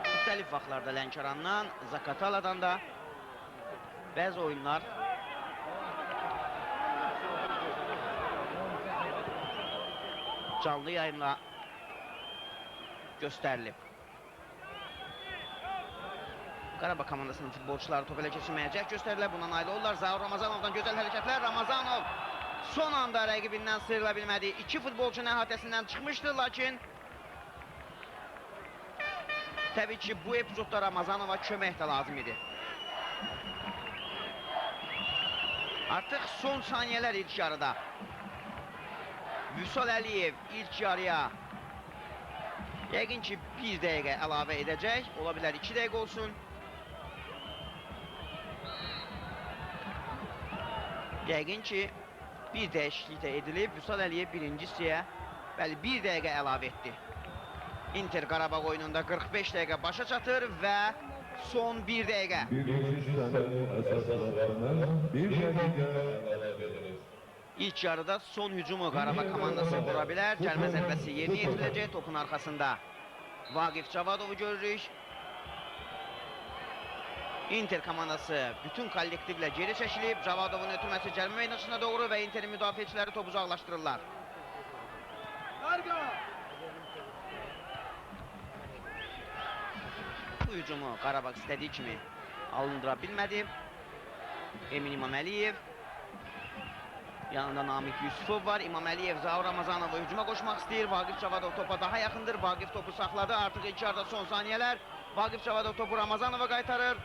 S1: Müxtəlif vaxtlarda Lənkərandan, Zakataladan da bəzi oyunlar canlı yayınla göstərilib. Qarabağ komandasının futbolçuları top elə keçirməyəcək göstərirlər. Buna nail olurlar. Zaur Ramazanovdan gözəl hərəkətlər. Ramazanov son anda rəqibindən sıyrıla bilmədi. İki futbolçu əhatəsindən çıxmışdı, lakin təbii ki, bu epizodda Ramazanova kömək də lazım idi. Artıq son saniyələr ilk yarıda. Vüsal Əliyev ilk yarıya yəqin ki, 1 dəqiqə əlavə edəcək. Ola bilər 2 dəqiqə olsun. Yəqin ki, bir dəyişiklik də edilib. Vüsal Əliyev birinci hissəyə 1 dəqiqə əlavə etdi. Inter Qarabağ oyununda 45 dəqiqə başa çatır və son 1 dəqiqə. İlk yarıda son hücumu Qarabağ komandası vura bilər. Cəlmə zərbəsi yerinə yetiriləcək. Topun arxasında Vaqif Cavadovu görürük. Inter komandası bütün kollektivlə geri çəkilib. Javadovun ötürməsi cəlmə meydançasına doğru və Interin müdafiəçiləri topu uzaqlaşdırırlar. Bu hücumu Qarabağ istədiyi kimi alındıra bilmədi. Emin İmaməliyev. Yanında Namik Yusufov var. İmaməliyev Zaur Ramazanovu hücuma qoşmaq istəyir. Vaqif Cavadov topa daha yaxındır. Vaqif topu saxladı. Artıq ilk yarıda son saniyələr. Vaqif Cavadov topu Ramazanova qaytarır.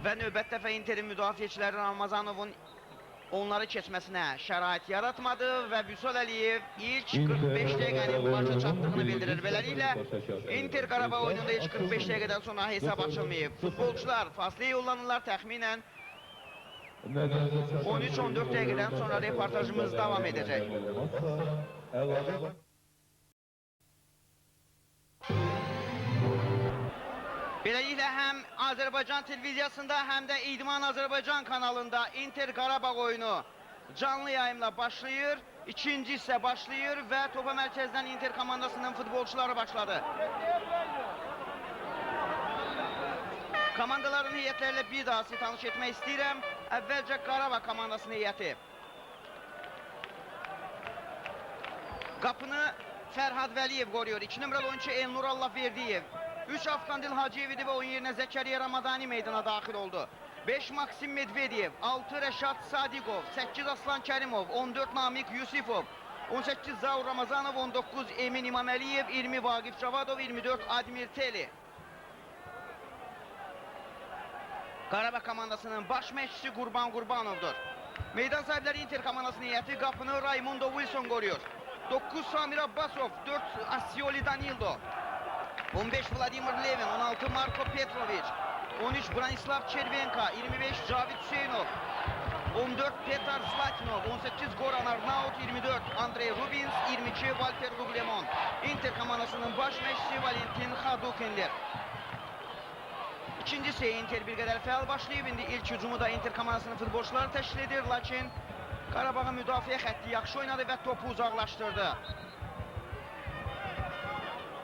S1: Və növbət dəfə Interin müdafiəçiləri Ramazanovun onları keçməsinə şərait yaratmadı və Vüsal Əliyev ilk 45 dəqiqənin başa çatdığını bildirir. Beləliklə, Inter Qarabağ oyununda ilk 45 dəqiqədən sonra hesab açılmayıb. Futbolçular fasiləyə yollanırlar təxminən 13-14 dəqiqədən sonra reportajımız davam edəcək. Beləliklə, həm Azərbaycan televiziyasında, həm də İdman Azərbaycan kanalında Inter Qarabağ oyunu canlı yayımla başlayır. İkinci hissə başlayır və topa mərkəzdən Inter komandasının futbolçuları başladı. Komandaların heyətlərlə bir daha sizi tanış etmək istəyirəm. Əvvəlcə Qarabağ komandasının heyəti. Qapını Fərhad Vəliyev qoruyor. 2 nömrəli oyuncu Elnur Allahverdiyev. 3 Afqandil Hacıyev idi və onun yerinə Zəkəriyə Ramadani meydana daxil oldu. 5 Maksim Medvedev, 6 Rəşad Sadiqov, 8 Aslan Kərimov, 14 Namik Yusifov, 18 Zaur Ramazanov, 19 Emin İmaməliyev, 20 Vaqif Cavadov, 24 Admir Teli. Qarabağ komandasının baş məşqçisi Qurban Qurbanovdur. Meydan sahibləri Inter komandasının heyəti qapını Raymundo Wilson qoruyor. 9 Samir Abbasov, 4 Asioli Danildo, 15 Vladimir Levin, 16 Marko Petrovic, 13 Branislav Çervenka, 25 Cavid Hüseynov, 14 Petar Zlatinov, 18 Goran Arnaut, 24 Andrei Rubins, 22 Walter Luglemon. Inter komandasının baş məşqçisi Valentin Hadukindir. İkinci hissəyə Inter bir qədər fəal başlayıb. İndi ilk hücumu da Inter komandasının futbolçuları təşkil edir, lakin Qarabağın müdafiə xətti yaxşı oynadı və topu uzaqlaşdırdı.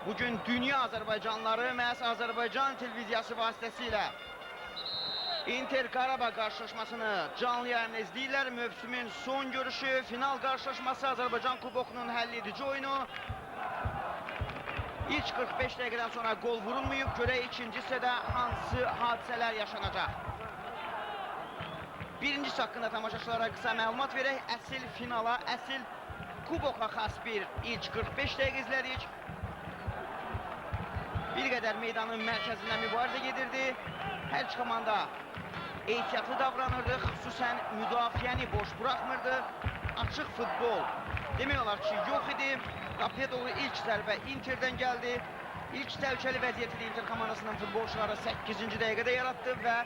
S1: Bugün dünya Azərbaycanları məhz Azərbaycan televiziyası vasitəsilə Inter Qarabağ qarşılaşmasını canlı yayımla izləyirlər. Mövsümün son görüşü, final qarşılaşması Azərbaycan Kubokunun həlledici oyunu. İlk 45 dəqiqədən sonra qol vurulmayıb. Görək ikinci hissədə hansı hadisələr yaşanacaq. Birincisi haqqında tamaşaçılara qısa məlumat verək. Əsil finala, əsil kuboka xas bir ilk 45 dəqiqə izlədik. Bir qədər meydanın mərkəzindən mübarizə gedirdi. Hər iki komanda ehtiyatlı davranırdı, xüsusən müdafiəni boş buraxmırdı. Açıq futbol demək olar ki, yox idi. Qapıya doğru ilk zərbə Interdən gəldi. İlk təhlükəli vəziyyəti Inter komandasının futbolçuları 8-ci dəqiqədə yaratdı və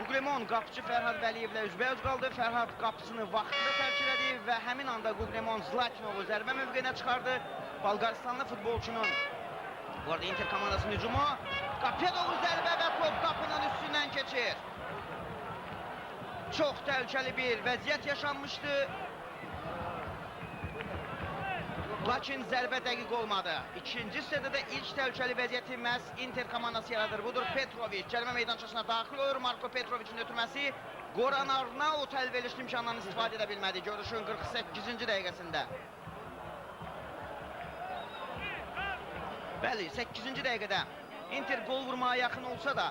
S1: Quqlemon qapıcı Fərhad Vəliyevlə üzbəüz qaldı. Fərhad qapısını vaxtında tərk elədi və həmin anda Quqlemon Zlatinovu zərbə mövqeyinə çıxardı. Balqaristanlı futbolçunun, bu arada Inter komandasının hücumu, qapıya doğru zərbə və top qapının üstündən keçir. Çox təhlükəli bir vəziyyət yaşanmışdı. Lakin zərbə dəqiq olmadı. İkinci hissədə də ilk təhlükəli vəziyyəti məhz Inter komandası yaradır. Budur Petrovic, cərimə meydançasına daxil olur. Marko Petrovic'in ötürməsi Goran Arnaut əlverişli imkandan istifadə edə bilmədi. Görüşün 48-ci dəqiqəsində. Bəli, 8-ci dəqiqədə Inter gol vurmaya yaxın olsa da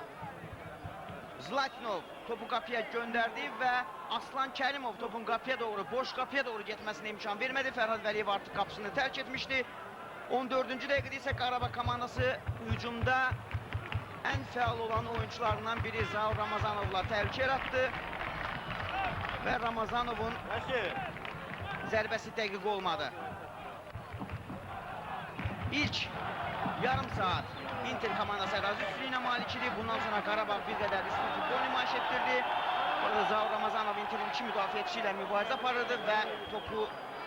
S1: Zlatinov topu qapıya göndərdi və Aslan Kərimov topun qapıya doğru, boş qapıya doğru getməsinə imkan vermədi. Fərhad Vəliyev artıq qapısını tərk etmişdi. 14-cü dəqiqədə isə Qarabağ komandası hücumda ən fəal olan oyuncularından biri Zaur Ramazanovla təhlükə yaratdı. Və Ramazanovun zərbəsi dəqiq olmadı. İlk yarım saat Inter komandası ərazi üstünlüyünə malik idi. Bundan sonra Qarabağ bir qədər üstün futbol nümayiş etdirdi. Burada Zaur Ramazanov Inter'in iki müdafiəçi ilə mübarizə aparırdı və topu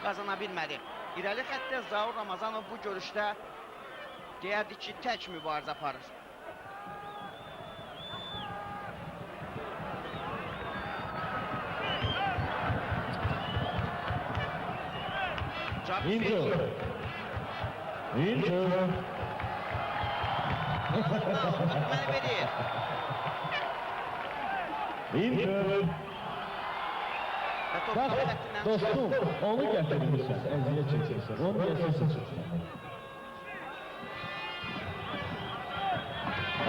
S1: qazana bilmədi. İrəli xəttdə Zaur Ramazanov bu görüşdə deyərdi ki, tək mübarizə aparır.
S2: Inter. Inter. Bax, dostum, onu gətirirsən, əziyyət çəkirsən, onu gətirirsən.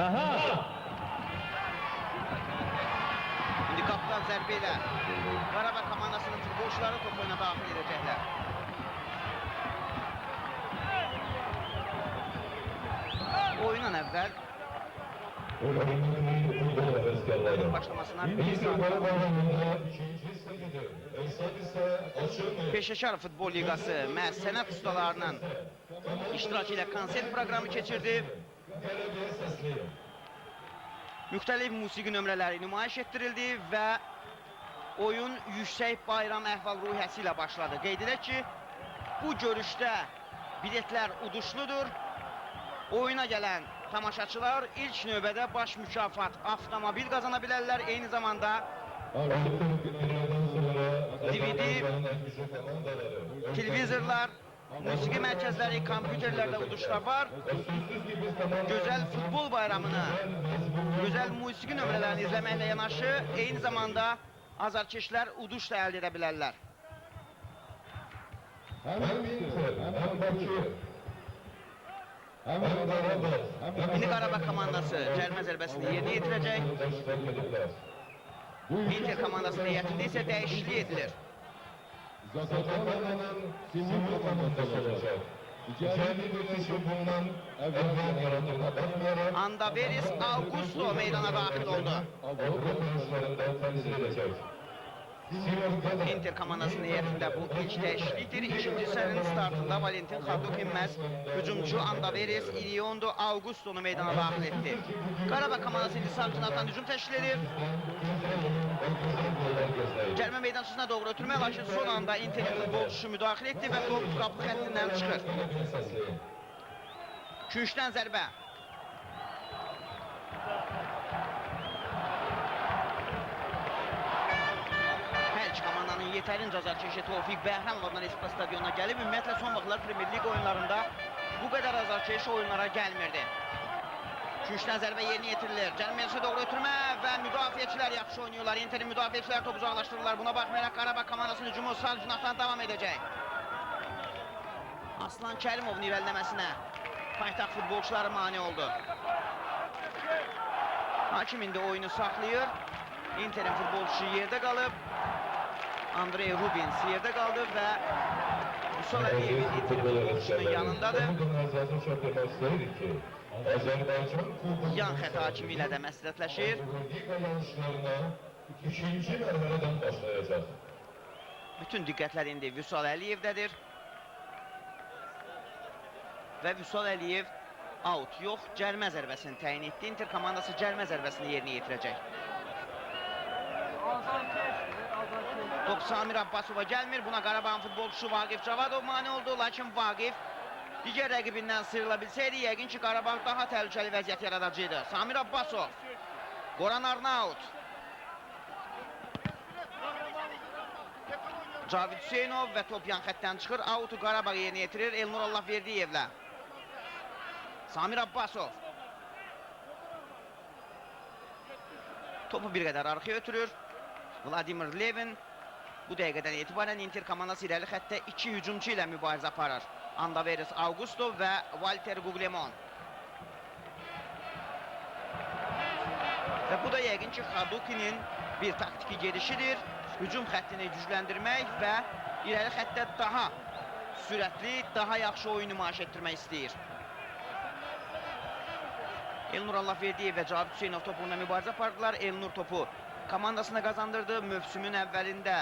S2: Aha!
S1: İndi qapıdan zərbə ilə Qarabağ komandasının futbolçuları top oyuna daxil edəcəklər. Oyundan əvvəl oyunun başlamasına bir saat Peşəkar Futbol Liqası məhz sənət ustalarının iştirakı ilə konsert proqramı keçirdi. Müxtəlif musiqi nömrələri nümayiş etdirildi və oyun yüksək bayram əhval-ruhiyyəsi ilə başladı. Qeyd edək ki, bu görüşdə biletlər uduşludur. Oyuna gələn tamaşaçılar ilk növbədə baş mükafat avtomobil qazana bilərlər. Eyni zamanda DVD, televizorlar, musiqi mərkəzləri, kompüterlərdə uduşlar var. Gözəl futbol bayramını, gözəl musiqi nömrələrini izləməklə yanaşı, eyni zamanda azarkeşlər uduş da əldə edə bilərlər. İndi Qarabağ komandası cərimə zərbəsini yerinə yetirəcək. Inter komandasının heyətində isə dəyişiklik edilir. Andaveris Augusto meydana daxil oldu. Inter komandasının heyətində bu ilk dəyişiklikdir. İkinci sərinin startında Valentin Xadokin məhz hücumcu Andaveris Iliondo Augustonu meydana daxil etdi. Qarabağ komandası indi sağ cinatdan hücum təşkil edir. Cərimə meydançasına doğru ötürmək, lakin son anda Interin futbolçusu müdaxilə etdi və top qapı xəttindən çıxır. Künçdən zərbə. Yetərincə azarkeşi Tofiq Bəhramov Respublika stadionuna gəlib. Ümumiyyətlə son vaxtlar Premier Lig oyunlarında bu qədər azarkeşi oyunlara gəlmirdi. Künçdən zərbə yerinə yetirilir. Cərimə doğru ötürmə və müdafiəçilər yaxşı oynuyorlar. Interin müdafiəçilər topu uzaqlaşdırırlar. Buna baxmayaraq Qarabağ komandasının hücumu sağ cinahdan davam edəcək. Aslan Kərimovun irəliləməsinə paytaxt futbolçuları mane oldu. Hakim indi oyunu saxlayır. Interin futbolçusu yerdə qalıb. Andrey Rubins yerdə qaldı və Vüsal Əliyev Interin futbolçunun yanındadır. Yan xətt hakimi ilə də məsləhətləşir.
S3: İkinci mərhələdən başlayacaq.
S1: Bütün diqqətlər indi Vüsal Əliyevdədir. Və Vüsal Əliyev out yox, cərimə zərbəsini təyin etdi. Inter komandası cərimə zərbəsini yerinə yetirəcək. Top Samir Abbasova gəlmir. Buna Qarabağın futbolçusu Vaqif Cavadov mane oldu. Lakin Vaqif digər rəqibindən sıyrıla bilsəydi, yəqin ki, Qarabağ daha təhlükəli vəziyyət yaradacaqdı. Samir Abbasov, Goran Arnaut, Cavid Hüseynov və top yan xəttdən çıxır. Autu Qarabağ yerinə yetirir Elnur Allahverdiyevlə. Samir Abbasov topu bir qədər arxaya ötürür. Vladimir Levin bu dəqiqədən etibarən Inter komandası irəli xəttə iki hücumçu ilə mübarizə aparır. Andaveris Augusto və Walter Guglemon. Və bu da yəqin ki, Xadukinin bir taktiki gedişidir. Hücum xəttini gücləndirmək və irəli xəttə daha sürətli, daha yaxşı oyun nümayiş etdirmək istəyir. Elnur Allahverdiyev və Cavid Hüseynov topuna mübarizə apardılar. Elnur topu komandasına qazandırdı. Mövsümün əvvəlində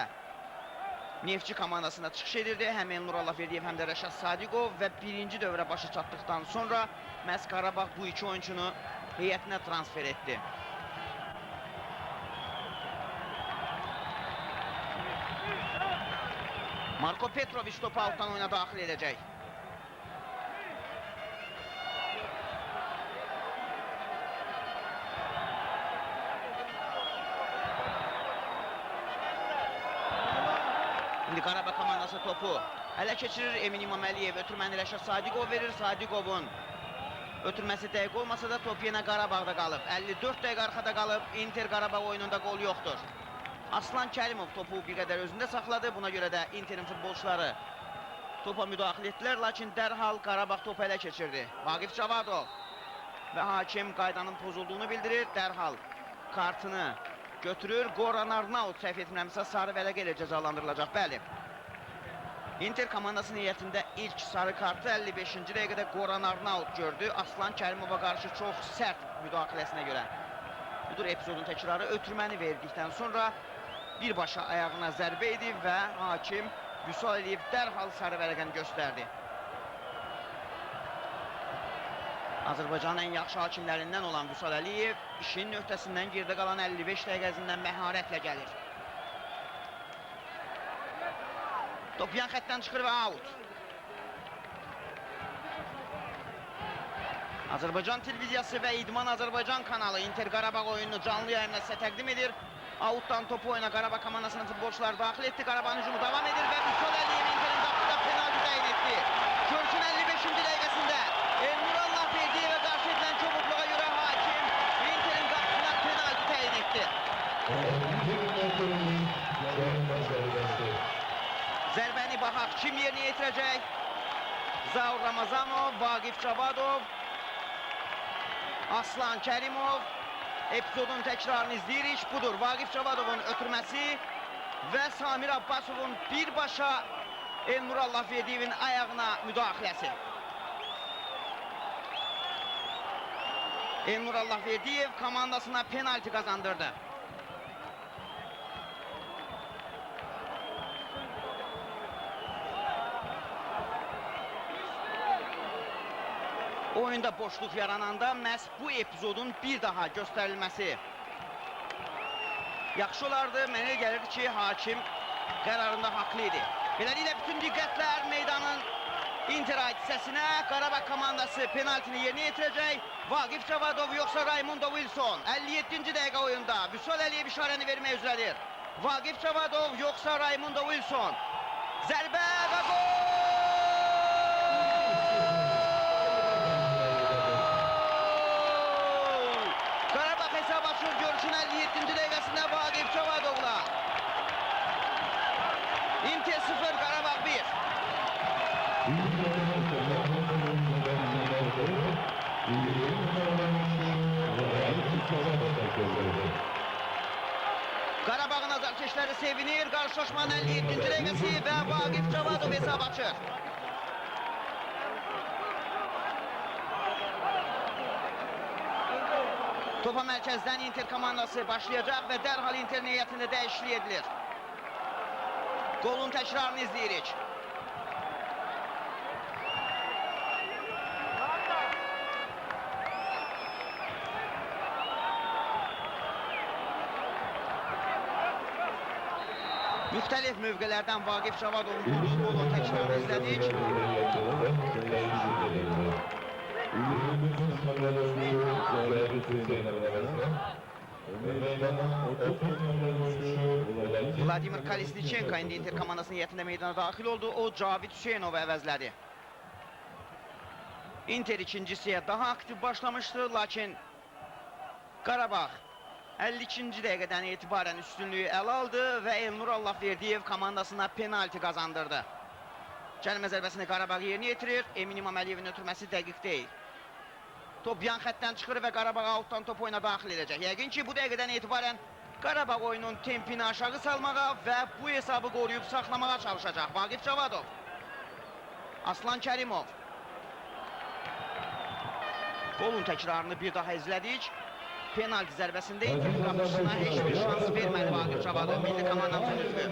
S1: Neftçi komandasına çıxış edirdi. Həm Elnur Allahverdiyev, həm də Rəşad Sadiqov və birinci dövrə başı çatdıqdan sonra məhz Qarabağ bu iki oyunçunu heyətinə transfer etdi. Marko Petrovic topu altdan oyuna daxil edəcək. İndi Qarabağ komandası topu ələ keçirir. Emin İmaməliyev ötürməni Rəşad Sadiqov verir. Sadiqovun ötürməsi dəqiq olmasa da top yenə Qarabağda qalıb. 54 dəqiqə arxada qalıb. Inter Qarabağ oyununda qol yoxdur. Aslan Kərimov topu bir qədər özündə saxladı. Buna görə də Interin futbolçuları topa müdaxilə etdilər. Lakin dərhal Qarabağ topu ələ keçirdi. Vaqif Cavadov və hakim qaydanın pozulduğunu bildirir. Dərhal kartını götürür. Goran Arnaut səhv etmirəmsə sarı vərəqə ilə cəzalandırılacaq. Bəli. Inter komandasının heyətində ilk sarı kartı 55-ci dəqiqədə Goran Arnaut gördü. Aslan Kərimova qarşı çox sərt müdaxiləsinə görə. Budur epizodun təkrarı. Ötürməni verdikdən sonra birbaşa ayağına zərbə edib və hakim Vüsal Əliyev dərhal sarı vərəqəni göstərdi. Azərbaycanın ən yaxşı hakimlərindən olan Vüsal Əliyev işin öhdəsindən geridə qalan 55 dəqiqəsindən məharətlə gəlir. Top yan xəttdən çıxır və out. Azərbaycan televiziyası və İdman Azərbaycan kanalı Inter Qarabağ oyununu canlı yayımla sizə təqdim edir. Outdan topu oyuna Qarabağ komandasının futbolçuları daxil etdi. Qarabağın hücumu davam edir və Vüsal Əliyev Interin qapıda penaltı təyin etdi. Görüşün 55-ci dəqiqəsində Elnur Allahverdiyevə qarşı edilən çobukluğa görə hakim Interin qapısına penaltı təyin etdi. Zərbəni baxaq kim yerinə yetirəcək? Zaur Ramazanov, Vaqif Cavadov, Aslan Kərimov. Epizodun təkrarını izləyirik. Budur Vaqif Cavadovun ötürməsi və Samir Abbasovun birbaşa Elnur Allahverdiyevin ayağına müdaxiləsi. Elnur Allahverdiyev komandasına penaltı qazandırdı. Oyunda boşluq yarananda məhz bu epizodun bir daha göstərilməsi yaxşı olardı. Mənə gəlirdi ki, hakim qərarında haqlı idi. Beləliklə bütün diqqətlər meydanın Inter ait hissəsinə. Qarabağ komandası penaltini yerinə yetirəcək. Vaqif Cavadov yoxsa Raymundo Wilson? 57-ci dəqiqə oyunda Vüsal Əliyev işarəni vermək üzrədir. Vaqif Cavadov yoxsa Raymundo Wilson? Zərbə və gol! Hesab açır görüşün 57-ci dəqiqəsində Vaqif Cavadovla. Inter 0, Qarabağ 1. Qarabağın azarkeşləri sevinir. Qarşılaşmanın 57-ci dəqiqəsi və Vaqif Cavadov hesab açır. Topa mərkəzdən Inter komandası başlayacaq və dərhal Inter niyyətində dəyişiklik edilir. Golun təkrarını izləyirik. Müxtəlif mövqelərdən Vaqif Cavadovun vurduğu golun təkrarını izlədik. Vladimir Kalisnichenko indi Inter komandasının heyətində meydana daxil oldu. O, Cavid Hüseynovu əvəzlədi. Inter ikinci hissəyə daha aktiv başlamışdı, lakin Qarabağ 52-ci dəqiqədən etibarən üstünlüyü ələ aldı və Elnur Allahverdiyev komandasına penalti qazandırdı. Cərimə zərbəsini Qarabağ yerinə yetirir. Emin İmaməliyevin ötürməsi dəqiq deyil. Top yan xəttdən çıxır və Qarabağ altdan top oyuna daxil edəcək. Yəqin ki, bu dəqiqədən etibarən Qarabağ oyunun tempini aşağı salmağa və bu hesabı qoruyub saxlamağa çalışacaq. Vaqif Cavadov, Aslan Kərimov. Golun təkrarını bir daha izlədik. Penalti zərbəsində Inter qapıcısına heç bir şans vermədi Vaqif Cavadov, milli komandamızın üzvü.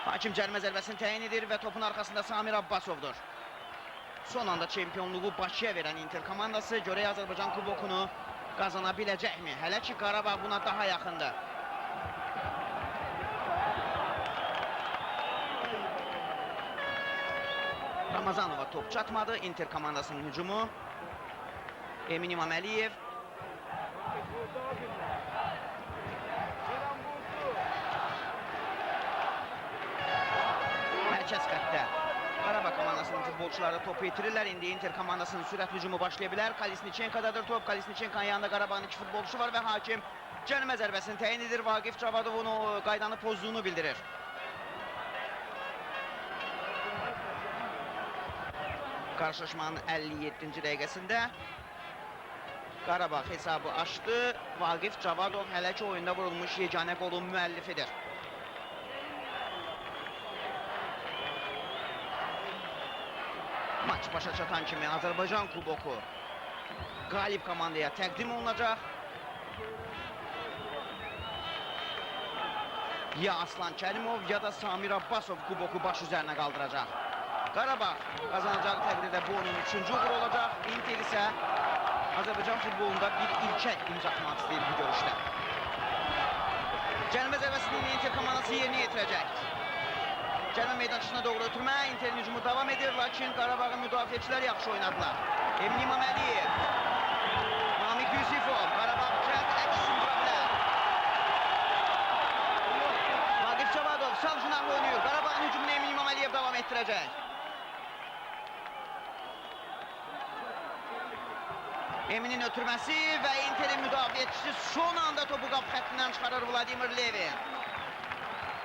S1: Hakim cərimə zərbəsini təyin edir və topun arxasında Samir Abbasovdur. Son anda çempionluğu Bakıya verən Inter komandası görək Azərbaycan kubokunu qazana biləcəkmi? Hələ ki, Qarabağ buna daha yaxındır. Ramazanova top çatmadı. Inter komandasının hücumu. Emin İmaməliyev. Mərkəz xəttdə Qarabağ komandasının futbolçuları topu itirirlər. İndi Inter komandasının sürət hücumu başlaya bilər. Kalisnichenko'dadır top. Kalisnichenko'nun yanında Qarabağın iki futbolçusu var və hakim cərimə zərbəsini təyin edir. Vaqif Cavadovun o qaydanı pozduğunu bildirir. Qarşılaşmanın 57-ci dəqiqəsində Qarabağ hesabı açdı. Vaqif Cavadov hələ ki oyunda vurulmuş yeganə qolun müəllifidir. Maç başa çatan kimi Azərbaycan kuboku qalib komandaya təqdim olunacaq. Ya Aslan Kərimov ya da Samir Abbasov kuboku baş üzərinə qaldıracaq. Qarabağ qazanacağı təqdirdə bu onun üçüncü uğur olacaq. Inter isə Azərbaycan futbolunda bir ilkə imza atmaq istəyir bu görüşdə. Cərimə zərbəsini Inter komandası yerinə yetirəcək. Cərimə meydançasına doğru ötürmə, Interin hücumu davam edir, lakin Qarabağın müdafiəçilər yaxşı oynadılar. Emin İmaməliyev, Namik Yusifov, Qarabağ cəld əksin dura bilər. Vaqif Cavadov sağ cinahlı oynayır. Qarabağın hücumunu Emin İmaməliyev davam etdirəcək. Eminin ötürməsi və Interin müdafiəçisi son anda topu qapı xəttindən çıxarır Vladimir Levin.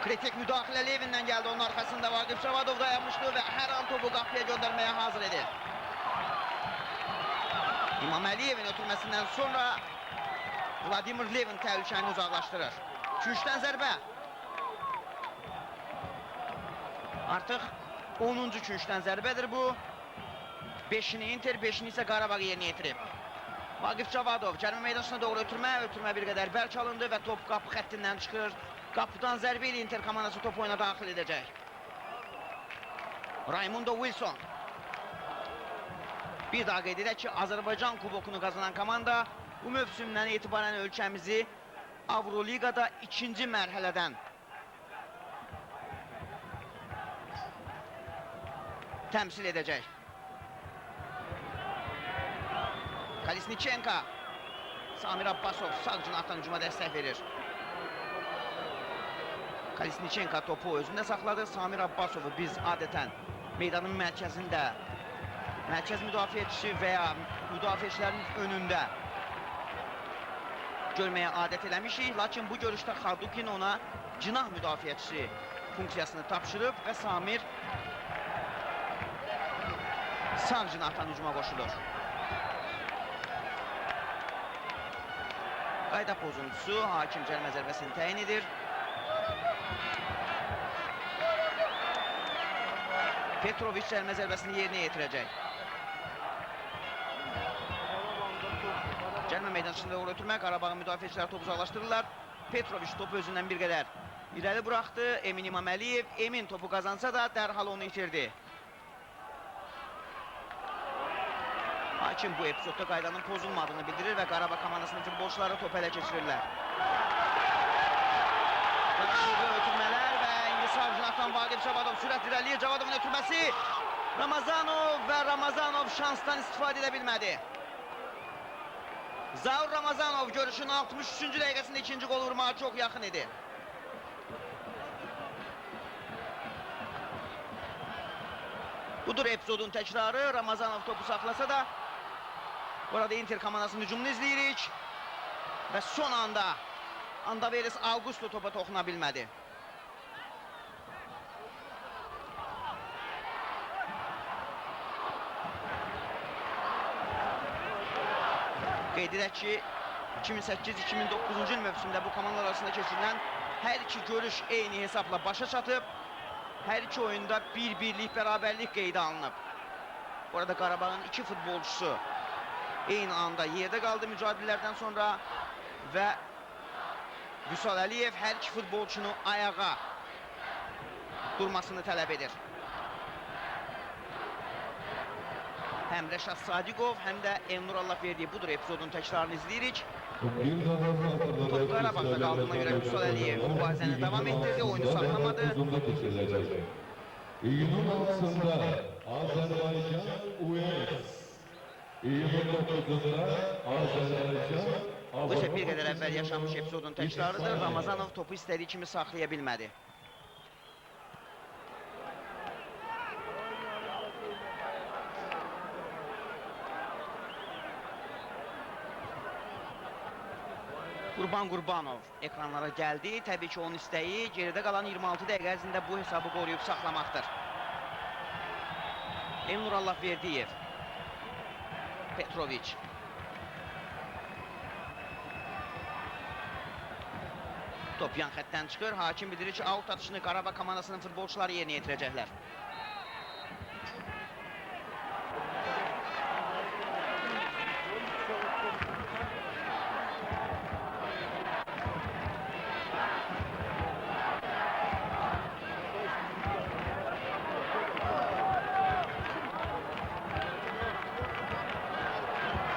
S1: Kritik müdaxilə Levindən gəldi, onun arxasında Vaqif Cavadov dayanmışdı və hər an topu qapıya göndərməyə hazır edir. İmaməliyevin ötürməsindən sonra Vladimir Levin təhlükəni uzaqlaşdırır. Üçdən zərbə. Artıq 10-cu üçdən zərbədir bu. 5-ini Inter, 5-ini isə Qarabağ yerinə yetirib. Vaqif Cavadov cərimə meydançasına doğru ötürmə bir qədər bərk alındı və top qapı xəttindən çıxır. Qapıdan zərbə ilə Inter komandası top oyuna daxil edəcək. Raimundo Wilson. Bir daha qeyd edək ki, Azərbaycan kubokunu qazanan komanda bu mövsümdən etibarən ölkəmizi Avroliqada ikinci mərhələdən təmsil edəcək. Kalisnichenko, Samir Abbasov sağ cinahdan hücuma dəstək verir. Kalisnichenko topu özündə saxladı. Samir Abbasovu biz adətən meydanın mərkəzində, mərkəz müdafiəçisi və ya müdafiəçilərin önündə görməyə adət eləmişik. Lakin bu görüşdə Xadukin ona cinah müdafiəçisi funksiyasını tapşırıb və Samir sağ cinahdan hücuma qoşulur. Qayda pozuntusu, hakim cərimə zərbəsini təyin edir. Petrovic cərimə zərbəsini yerinə yetirəcək. Cərimə meydançasında uğur ötürmək, Qarabağın müdafiəçiləri topu uzaqlaşdırırlar. Petrovic topu özündən bir qədər irəli buraxdı. Emin İmaməliyev, Emin topu qazansa da dərhal onu itirdi. Hakim bu epizodda qaydanın pozulmadığını bildirir və Qarabağ komandasının futbolçuları topu ələ keçirirlər. Ötürmələr və indi savcını atan Vaqif Cavadov sürət irəliyir. Cavadovun ötürməsi Ramazanov və Ramazanov şansdan istifadə edə bilmədi. Zaur Ramazanov görüşün 63-cü dəqiqəsində ikinci qol vurmağa çox yaxın idi. Budur epizodun təkrarı. Ramazanov topu saxlasa da burada Inter komandasının hücumunu izləyirik. Və son anda Andaveris Augusto topa toxuna bilmədi. Qeyd edək ki, 2008-2009-cu il mövsümdə bu komandalar arasında keçirilən hər iki görüş eyni hesabla başa çatıb. Hər iki oyunda bir-birlik, bərabərlik qeydə alınıb. Bu arada Qarabağın iki futbolçusu eyni anda yerdə qaldı mücadilələrdən sonra və Vüsal Əliyev hər iki futbolçunu ayağa durmasını tələb edir. Həm Rəşad Sadiqov, həm də Elnur Allahverdiyev budur epizodun təkrarını izləyirik. Top Qarabağda qaldığına görə Vüsal Əliyev mübarizəni davam etdirdi, oyunu saxlamadı.
S2: İyunun 6'sında Azerbaycan UES. İyunun 9'unda Azerbaycan
S1: Bu isə bir qədər əvvəl yaşanmış epizodun təkrarıdır. Ramazanov topu istədiyi kimi saxlaya bilmədi. Qurban Qurbanov ekranlara gəldi. Təbii ki, onun istəyi geridə qalan 26 dəqiqə ərzində bu hesabı qoruyub saxlamaqdır. Elnur Allahverdiyev, Petrovic. Top yan xəttdən çıxır. Hakim bildirir ki, out atışını Qarabağ komandasının futbolçuları yerinə yetirəcəklər.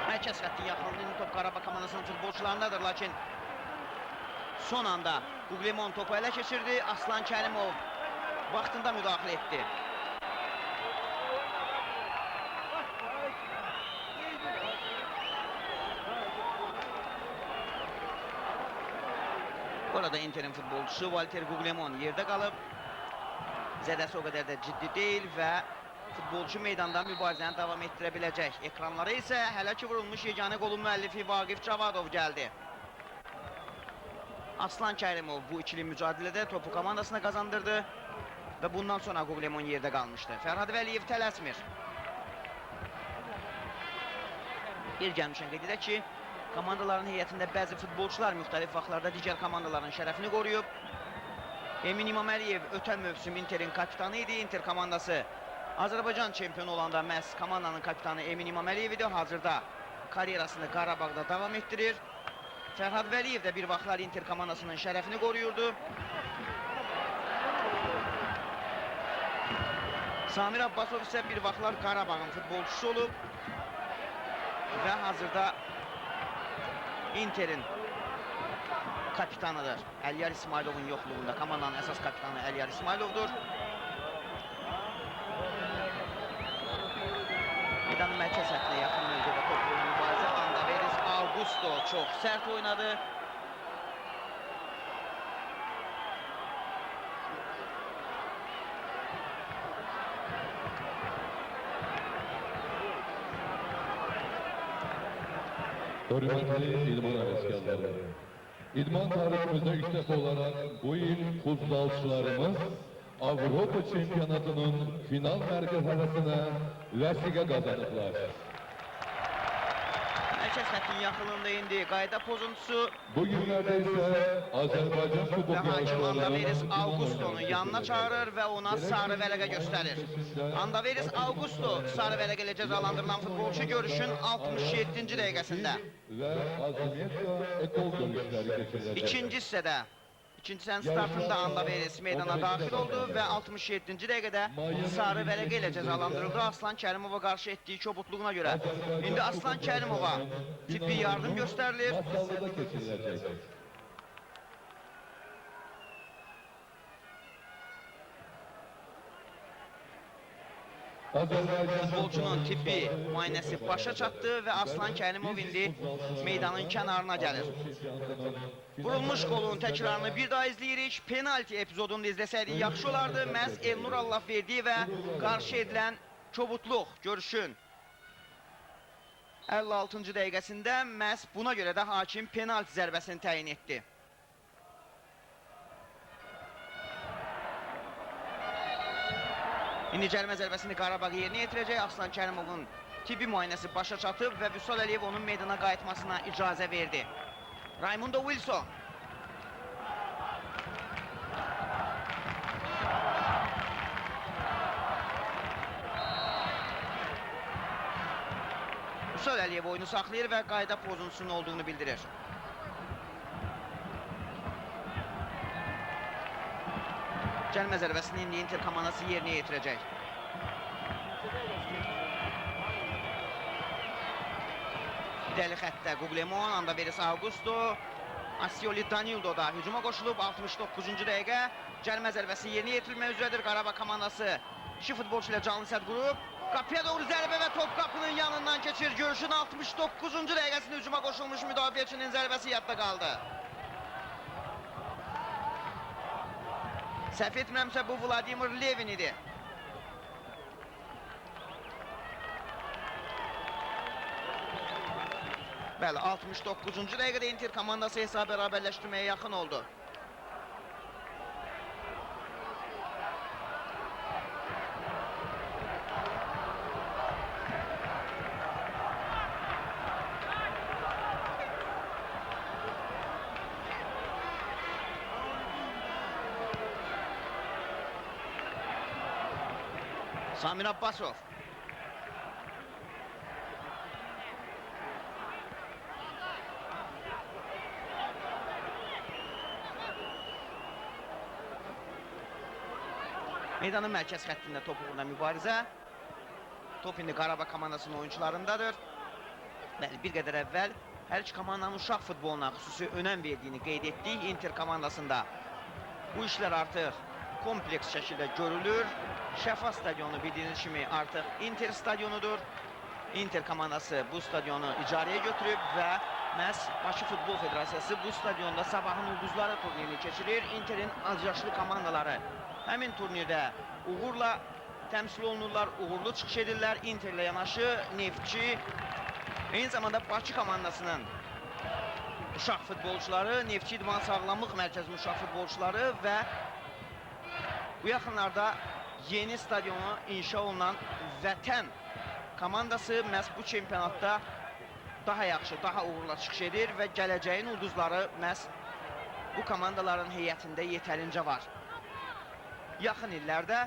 S1: Mərkəz xəttin yaxınlığının top Qarabağ komandasının futbolçularındadır, lakin son anda Quglemon topu ələ keçirdi. Aslan Kərimov vaxtında müdaxilə etdi. Burada Inter'in futbolçusu Valter Quglemon yerdə qalıb. Zədəsi o qədər də ciddi deyil və futbolçu meydanda mübarizəni davam etdirə biləcək. Ekranlara isə hələ ki vurulmuş yeganə qolun müəllifi Vaqif Cavadov gəldi. Aslan Kərimov bu ikili mücadilədə topu komandasına qazandırdı və bundan sonra Quglemon yerdə qalmışdı. Fərhad Vəliyev tələsmir. Bir gəlmişən qeyd edək ki, komandaların heyətində bəzi futbolçular müxtəlif vaxtlarda digər komandaların şərəfini qoruyub. Emin İmaməliyev ötən mövsüm Inter'in kapitanı idi. Inter komandası Azərbaycan çempionu olanda məhz komandanın kapitanı Emin İmaməliyev idi. Hazırda karyerasını Qarabağda davam etdirir. Fərhad Vəliyev də bir vaxtlar Inter komandasının şərəfini qoruyurdu. Samir Abbasov isə bir vaxtlar Qarabağın futbolçusu olub və hazırda Inter'in kapitanıdır. Əliyar İsmailovun yoxluğunda komandanın əsas kapitanı Əliyar İsmailovdur. Meydanın mərkəz xəttinə yaxın mövqedə toplu mübarizə. Andaveris Augusto çox sərt oynadı.
S2: Hörmətli idman həvəskarları. İdman tariximizdə ilk dəfə olaraq bu il futbolçularımız Avropa çempionatının final mərkəzlərinə vəsiqə qazanıblar.
S1: mərkəz xəttinin yaxınlığında indi qayda pozuntusu
S3: Bugünlerde ise Azerbaycan
S1: və
S3: futbol
S1: hakim Andaveris
S3: yarışlarının
S1: Auguston'u yanına çağırır və ona sarı vərəqə göstərir. Andaveris Augusto sarı vərəqə ilə cəzalandırılan futbolçu görüşün 67-ci dəqiqəsində.
S3: ve Azimiyet'le ekol görüşleri geçirilecek.
S1: İkinci hissədə, ikinci hissənin startında Andaveris meydana daxil oldu və 67-ci dəqiqədə sarı vərəqə ilə cəzalandırıldı Aslan Kərimova qarşı etdiyi kobudluğuna görə. İndi Aslan Kərimova tibbi yardım göstərilir.
S3: Masallı'da geçirilecek.
S1: Futbolçunun tibbi müayinəsi başa çatdı və Aslan Kərimov indi meydanın kənarına gəlir. Vurulmuş qolun təkrarını bir daha izləyirik. Penalti epizodunu da izləsəydik yaxşı olardı. Məhz Elnur Allahverdi və qarşı edilən kobudluq görüşün 56-cı dəqiqəsində məhz buna görə də hakim penalti zərbəsini təyin etdi. İndi cərimə zərbəsini Qarabağ yerinə yetirəcək. Aslan Kərimovun tibbi müayinəsi başa çatıb və Vüsal Əliyev onun meydana qayıtmasına icazə verdi. Raymundo Wilson. Vüsal Əliyev oyunu saxlayır və qayda pozuntusunun olduğunu bildirir. Cərimə zərbəsini indi Inter komandası yerinə yetirəcək. İdəli xəttdə Qublemon, Andaveris Augusto, Asioli Danildo da hücuma qoşulub. 69-cu dəqiqə cərimə zərbəsi yerinə yetirilmək üzrədir. Qarabağ komandası 2 futbolçu ilə canlı sədd qurub. Qapıya doğru zərbə və top qapının yanından keçir. Görüşün 69-cu dəqiqəsində hücuma qoşulmuş müdafiəçinin zərbəsi yadda qaldı. Səhv etmirəmsə bu Vladimir Levin idi. Bəli, 69-cu dəqiqədə Inter komandası hesabı bərabərləşdirməyə yaxın oldu. Samir Abbasov. Meydanın mərkəz xəttində top uğruna mübarizə. Top indi Qarabağ komandasının oyuncularındadır. Bəli, bir qədər əvvəl hər iki komandanın uşaq futboluna xüsusi önəm verdiyini qeyd etdik. Inter komandasında bu işlər artıq kompleks şəkildə görülür. Şəfa stadionu bildiyiniz kimi artıq Inter stadionudur. Inter komandası bu stadionu icarəyə götürüb və məhz Bakı Futbol Federasiyası bu stadionda Sabahın Ulduzları turnirini keçirir. Interin azyaşlı komandaları həmin turnirdə uğurla təmsil olunurlar, uğurlu çıxış edirlər. Interlə yanaşı Neftçi, eyni zamanda Bakı komandasının uşaq futbolçuları, Neftçi İdman Sağlamlıq Mərkəzinin uşaq futbolçuları və bu yaxınlarda yeni stadionu inşa olunan Vətən komandası məhz bu çempionatda daha yaxşı, daha uğurla çıxış edir və gələcəyin ulduzları məhz bu komandaların heyətində yetərincə var. Yaxın illərdə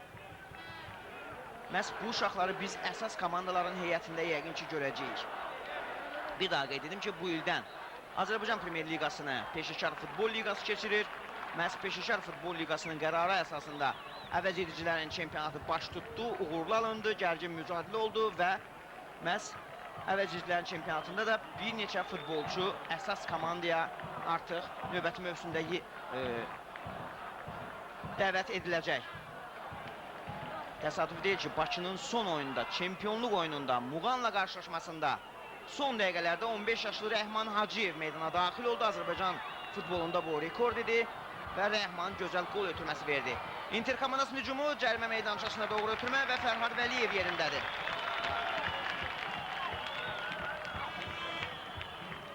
S1: məhz bu uşaqları biz əsas komandaların heyətində yəqin ki görəcəyik. Bir daha qeyd edim ki, bu ildən Azərbaycan Premyer Liqasını Peşəkar Futbol Liqası keçirir. Məhz Peşəkar Futbol Liqasının qərarı əsasında əvəz edicilərin çempionatı baş tutdu, uğurlu alındı, gərgin mücadilə oldu və məhz əvəz edicilərin çempionatında da bir neçə futbolçu əsas komandaya artıq növbəti mövsümdə dəvət ediləcək. Təsadüf deyil ki, Bakının son oyunda, çempionluq oyununda, Muğanla qarşılaşmasında son dəqiqələrdə 15 yaşlı Rəhman Hacıyev meydana daxil oldu. Azərbaycan futbolunda bu rekord idi və Rəhman gözəl qol ötürməsi verdi. Inter komandasının hücumu cərimə meydançasına doğru ötürmə və Fərhad Vəliyev yerindədir.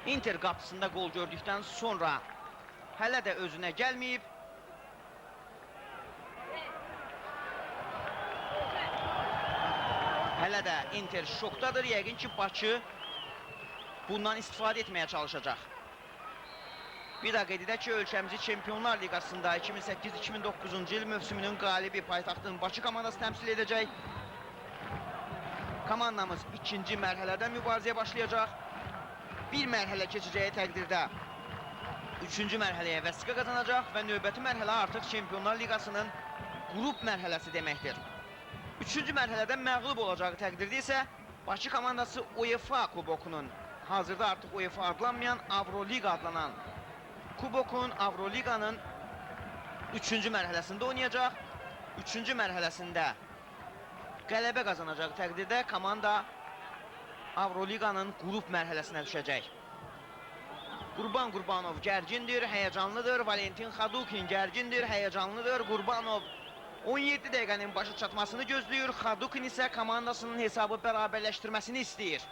S1: Inter qapısında qol gördükdən sonra hələ də özünə gəlməyib. Hələ də Inter şokdadır. Yəqin ki, Bakı bundan istifadə etməyə çalışacaq. Bir daha qeyd edək ki, ölkəmizi Çempionlar Liqasında 2008-2009-cu il mövsümünün qalibi paytaxtın Bakı komandası təmsil edəcək. Komandamız ikinci mərhələdən mübarizəyə başlayacaq. Bir mərhələ keçəcəyi təqdirdə üçüncü mərhələyə vəsiqə qazanacaq və növbəti mərhələ artıq Çempionlar Liqasının qrup mərhələsi deməkdir. Üçüncü mərhələdən məğlub olacağı təqdirdə isə Bakı komandası UEFA kubokunun, hazırda artıq UEFA adlanmayan Avroliqa adlanan kubokun, Avroliqanın üçüncü mərhələsində oynayacaq. Üçüncü mərhələsində qələbə qazanacağı təqdirdə komanda Avroliqanın qrup mərhələsinə düşəcək. Qurban Qurbanov gərgindir, həyəcanlıdır. Valentin Xadukin gərgindir, həyəcanlıdır. Qurbanov 17 dəqiqənin başı çatmasını gözləyir. Xadukin isə komandasının hesabı bərabərləşdirməsini istəyir.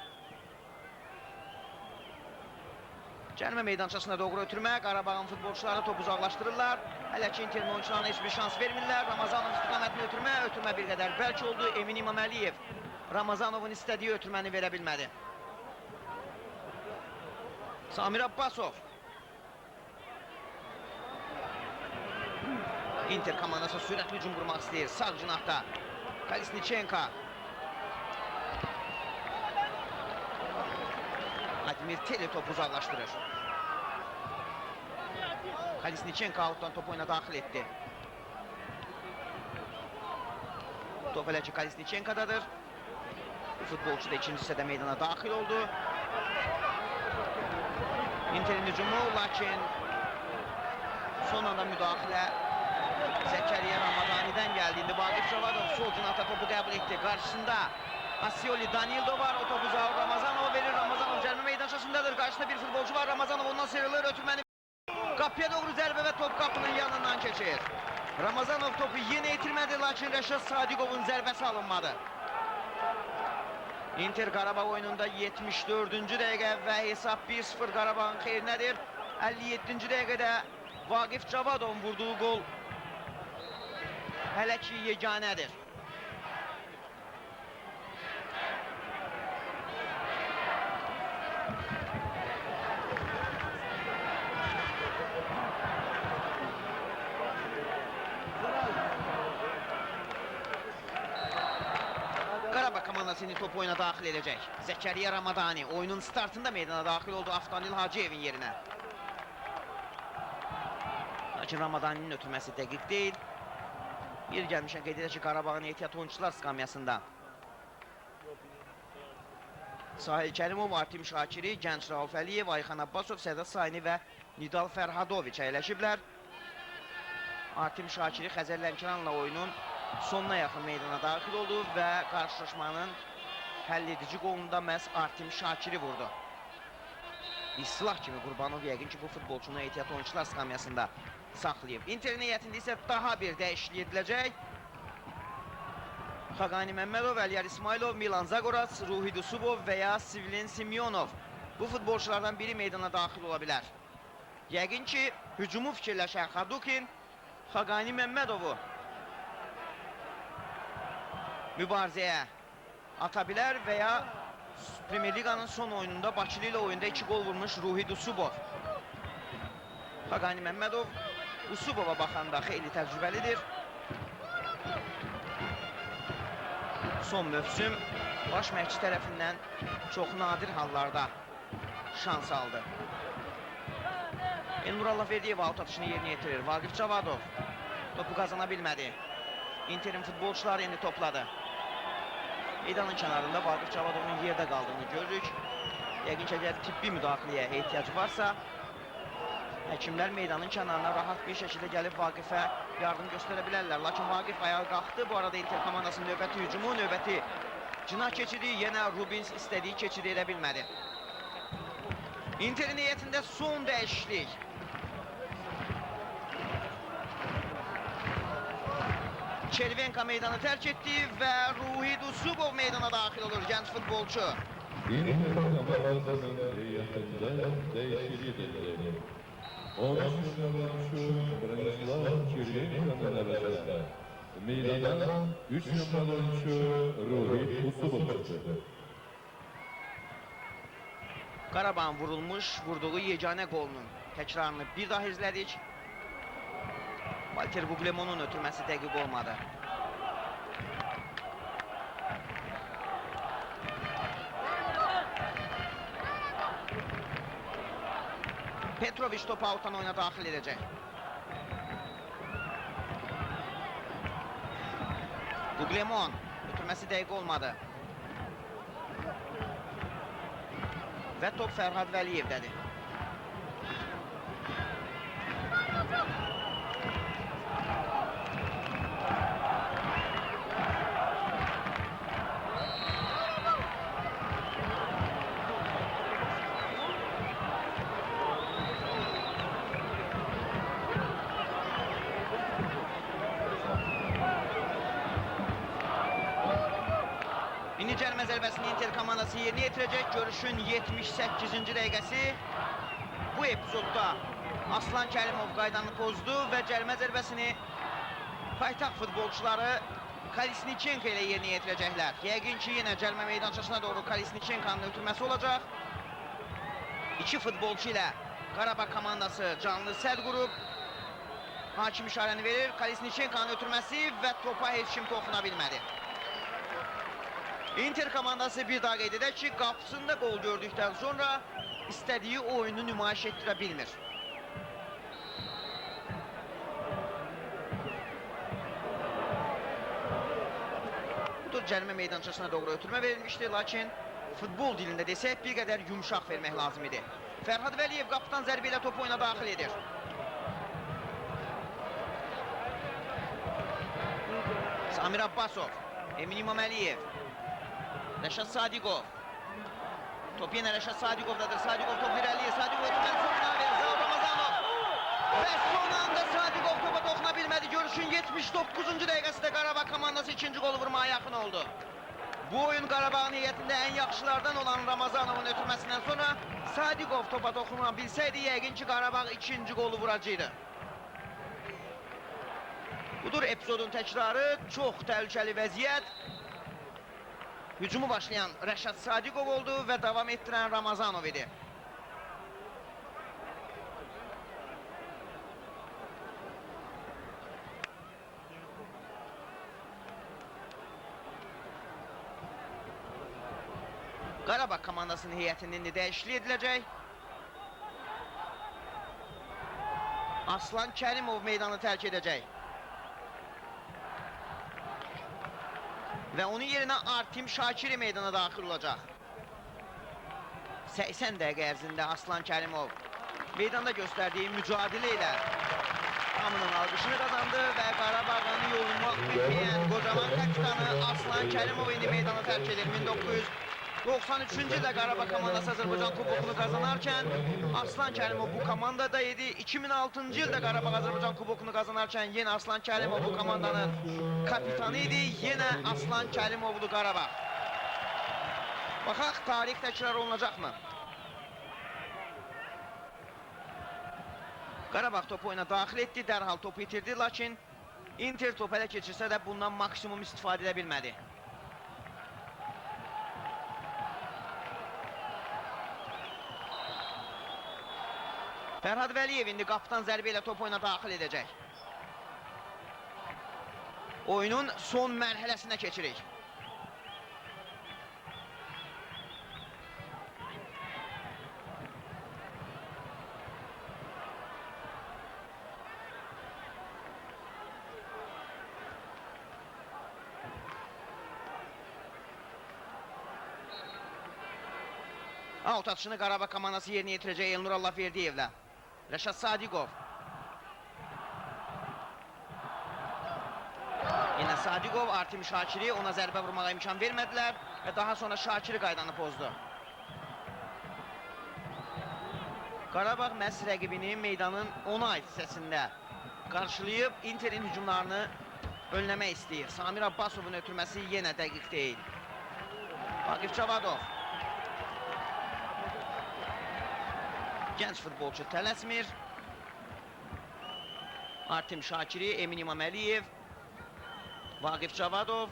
S1: Cərimə meydançasına doğru ötürmə. Qarabağın futbolçuları topu uzaqlaşdırırlar. Hələ ki Interin oyunçularına heç bir şans vermirlər. Ramazanov istiqamətini ötürmə. Ötürmə bir qədər bəlkə oldu. Emin İmaməliyev Ramazanovun istədiyi ötürməni verə bilmədi. Samir Abbasov. Inter komandası sürətli hücum qurmaq istəyir. Sağ cinahda Kalisnichenko. Admir Teli topu uzaqlaşdırır. Kalisnichenko outdan topu oyuna daxil etdi. Top elə ki Kalisnichenko'dadır. Futbolçu da ikinci hissədə meydana daxil oldu. Interin hücumu, lakin son anda müdaxilə Zəkəriyə Ramadani'dən gəldi. İndi Vaqif Cavadov sol cinahda topu qəbul etdi. Qarşısında Asioli Danildo var. O topu Zaur Ramazanov verir. Ramazanov cərimə meydançasındadır. Qarşısında bir futbolcu var. Ramazanov ondan sıyrılır. Ötürməni qapıya doğru zərbə və top qapının yanından keçir. Ramazanov topu yenə itirmədi, lakin Rəşad Sadiqovun zərbəsi alınmadı. Inter Qarabağ oyununda 74-cü dəqiqə və hesab 1-0 Qarabağın xeyrinədir. 57-ci dəqiqədə Vaqif Cavadovun vurduğu gol hələ ki yeganədir. Qarabağ komandası indi topu oyuna daxil edəcək. Zəkəriyə Ramadani oyunun startında meydana daxil oldu Aftanil Hacıyevin yerinə. Lakin Ramadani'nin ötürməsi dəqiq deyil. Bir gəlmişən qeyd edək ki, Qarabağın ehtiyat oyunçular skamyasında Sahil Kərimov, Artim Şakiri, Gənc Rauf Əliyev, Ayxan Abbasov, Sədat Sayni və Nidal Fərhadoviç əyləşiblər. Artim Şakiri Xəzər Lənkəranla oyunun sonuna yaxın meydana daxil oldu və qarşılaşmanın həll edici qolunda məhz Artim Şakiri vurdu. Bir silah kimi Qurbanov yəqin ki, bu futbolçunu ehtiyat oyunçular skamyasında saxlayıb. Interin heyətində isə daha bir dəyişiklik ediləcək. Xaqani Məmmədov, Əliyar İsmailov, Milan Zagoras, Ruhi Dusubov və ya Sivlen Simyonov bu futbolçulardan biri meydana daxil ola bilər. Yəqin ki, hücumu fikirləşən Xadukin Xaqani Məmmədovu mübarizəyə ata bilər və ya Premier Liqanın son oyununda Bakılı ilə oyunda 2 gol vurmuş Ruhi Dusubov. Xaqani Məmmədov Dusubova baxanda xeyli təcrübəlidir. Son mövsüm baş məşqçi tərəfindən çox nadir hallarda şans aldı. Elnur Allahverdiyev out atışını yerinə yetirir. Vaqif Cavadov topu qazana bilmədi. Interin futbolçuları indi topladı. Meydanın kənarında Vaqif Cavadovun yerdə qaldığını görürük. Yəqin ki, əgər tibbi müdaxiləyə ehtiyac varsa, həkimlər meydanın kənarına rahat bir şəkildə gəlib Vaqifə yardım göstərə bilərlər. Lakin Vaqif ayağa qalxdı. Bu arada Inter komandasının növbəti hücumu, növbəti cinah keçidi, yenə Rubins istədiyi keçidi edə bilmədi. Interin heyətində son dəyişiklik. Çervenka meydanı tərk etdi və Ruhi Dusubov meydana daxil olur, gənc futbolçu.
S3: Inter komandasının heyətində dəyişiklik edilir. 13 nömrəli Branislav Çervenka'nın əvəzində meydana 3 nömrəli Ruhi Dusubov çıxdı.
S1: Qarabağın vurduğu yeganə qolunun təkrarını bir daha izlədik. Valter Buglemon'un ötürməsi dəqiq olmadı. Petrovic topu outdan oyuna daxil edəcək. Buglemon ötürməsi dəqiq olmadı. Və top Fərhad Vəliyevdədir. İndi cərimə zərbəsini Inter komandası yerinə yetirəcək. Görüşün 78-ci dəqiqəsi. Bu epizodda Aslan Kərimov qaydanı pozdu və cərimə zərbəsini paytaxt futbolçuları Kalisnichenko ilə yerinə yetirəcəklər. Yəqin ki, yenə cərimə meydançasına doğru Kalisnichenko'nun ötürməsi olacaq. İki futbolçu ilə Qarabağ komandası canlı səd qurub. Hakim işarəni verir. Kalisnichenko'nun ötürməsi və topa heç kim toxuna bilmədi. Inter komandası bir daha qeyd edək ki, qapısında qol gördükdən sonra istədiyi oyunu nümayiş etdirə bilmir. Budur, cərimə meydançasına doğru ötürmə verilmişdi, lakin futbol dilində desək bir qədər yumşaq vermək lazım idi. Fərhad Vəliyev qapıdan zərbə ilə topu oyuna daxil edir. Samir Abbasov, Emin İmaməliyev, Rəşad Sadiqov. Top yenə Rəşad Sadiqovdadır. Sadiqov top irəliyir. Sadiqov ötürməli sonuna verir. Zaur Ramazanov. Və son anda Sadiqov topa toxuna bilmədi. Görüşün 79-cu dəqiqəsində Qarabağ komandası ikinci qolu vurmaya yaxın oldu. Bu oyun Qarabağın heyətində ən yaxşılardan olan Ramazanovun ötürməsindən sonra Sadiqov topa toxuna bilsəydi, yəqin ki, Qarabağ ikinci qolu vuracaqdı. Budur epizodun təkrarı. Çox təhlükəli vəziyyət. Hücumu başlayan Rəşad Sadiqov oldu və davam etdirən Ramazanov idi. Qarabağ komandasının heyətinin indi dəyişiklik ediləcək. Aslan Kərimov meydanı tərk edəcək. Və onun yerinə Artim Şakiri meydana daxil olacaq. 80 dəqiqə ərzində Aslan Kərimov meydanda göstərdiyi mücadilə ilə hamının alqışını qazandı və Qarabağın yolunu ülkəyən qocaman kapitanı Aslan Kərimov indi meydana tərk edir. 1993-cü ildə Qarabağ komandası Azərbaycan kubokunu qazanarkən Aslan Kərimov bu komandada idi. 2006-cı ildə Qarabağ Azərbaycan kubokunu qazanarkən yenə Aslan Kərimov bu komandanın kapitanı idi. Yenə Aslan Kərimovlu Qarabağ. Baxaq, tarix təkrar olunacaqmı? Qarabağ topu oyuna daxil etdi, dərhal topu itirdi, lakin Inter topu ələ keçirsə də bundan maksimum istifadə edə bilmədi. Fərhad Vəliyev indi qapıdan zərbə ilə top oyuna daxil edəcək. Oyunun son mərhələsinə keçirik. Out atışını Qarabağ komandası yerinə yetirəcək Elnur Allahverdiyevlə. Rəşad Sadiqov. Yenə Sadiqov, Artim Şakiri ona zərbə vurmağa imkan vermədilər və daha sonra Şakiri qaydanı pozdu. Qarabağ məhz rəqibini meydanın 10 ait hissəsində qarşılayıb Interin hücumlarını önləmək istəyir. Samir Abbasovun ötürməsi yenə dəqiq deyil. Vaqif Cavadov. Gənc futbolçu tələsmir. Artim Şakiri, Emin İmaməliyev, Vaqif Cavadov.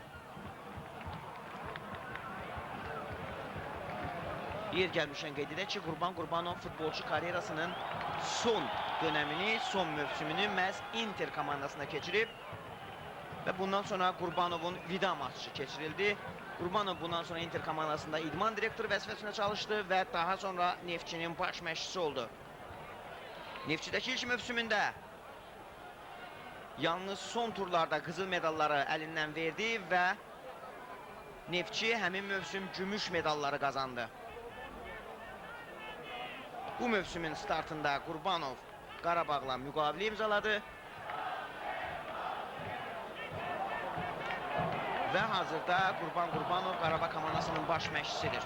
S1: Yer gəlmişən qeyd edək ki, Qurban Qurbanov futbolçu karyerasının son dönəmini, son mövsümünü məhz Inter komandasında keçirib və bundan sonra Qurbanovun vida maçı keçirildi. Qurbanov bundan sonra Inter komandasında idman direktoru vəzifəsində çalışdı və daha sonra Neftçinin baş məşqçisi oldu. Neftçidəki ilk mövsümündə yalnız son turlarda qızıl medalları əlindən verdi və Neftçi həmin mövsüm gümüş medalları qazandı. Bu mövsümün startında Qurbanov Qarabağla müqavilə imzaladı və hazırda Qurban Qurbanov Qarabağ komandasının baş məşqçisidir.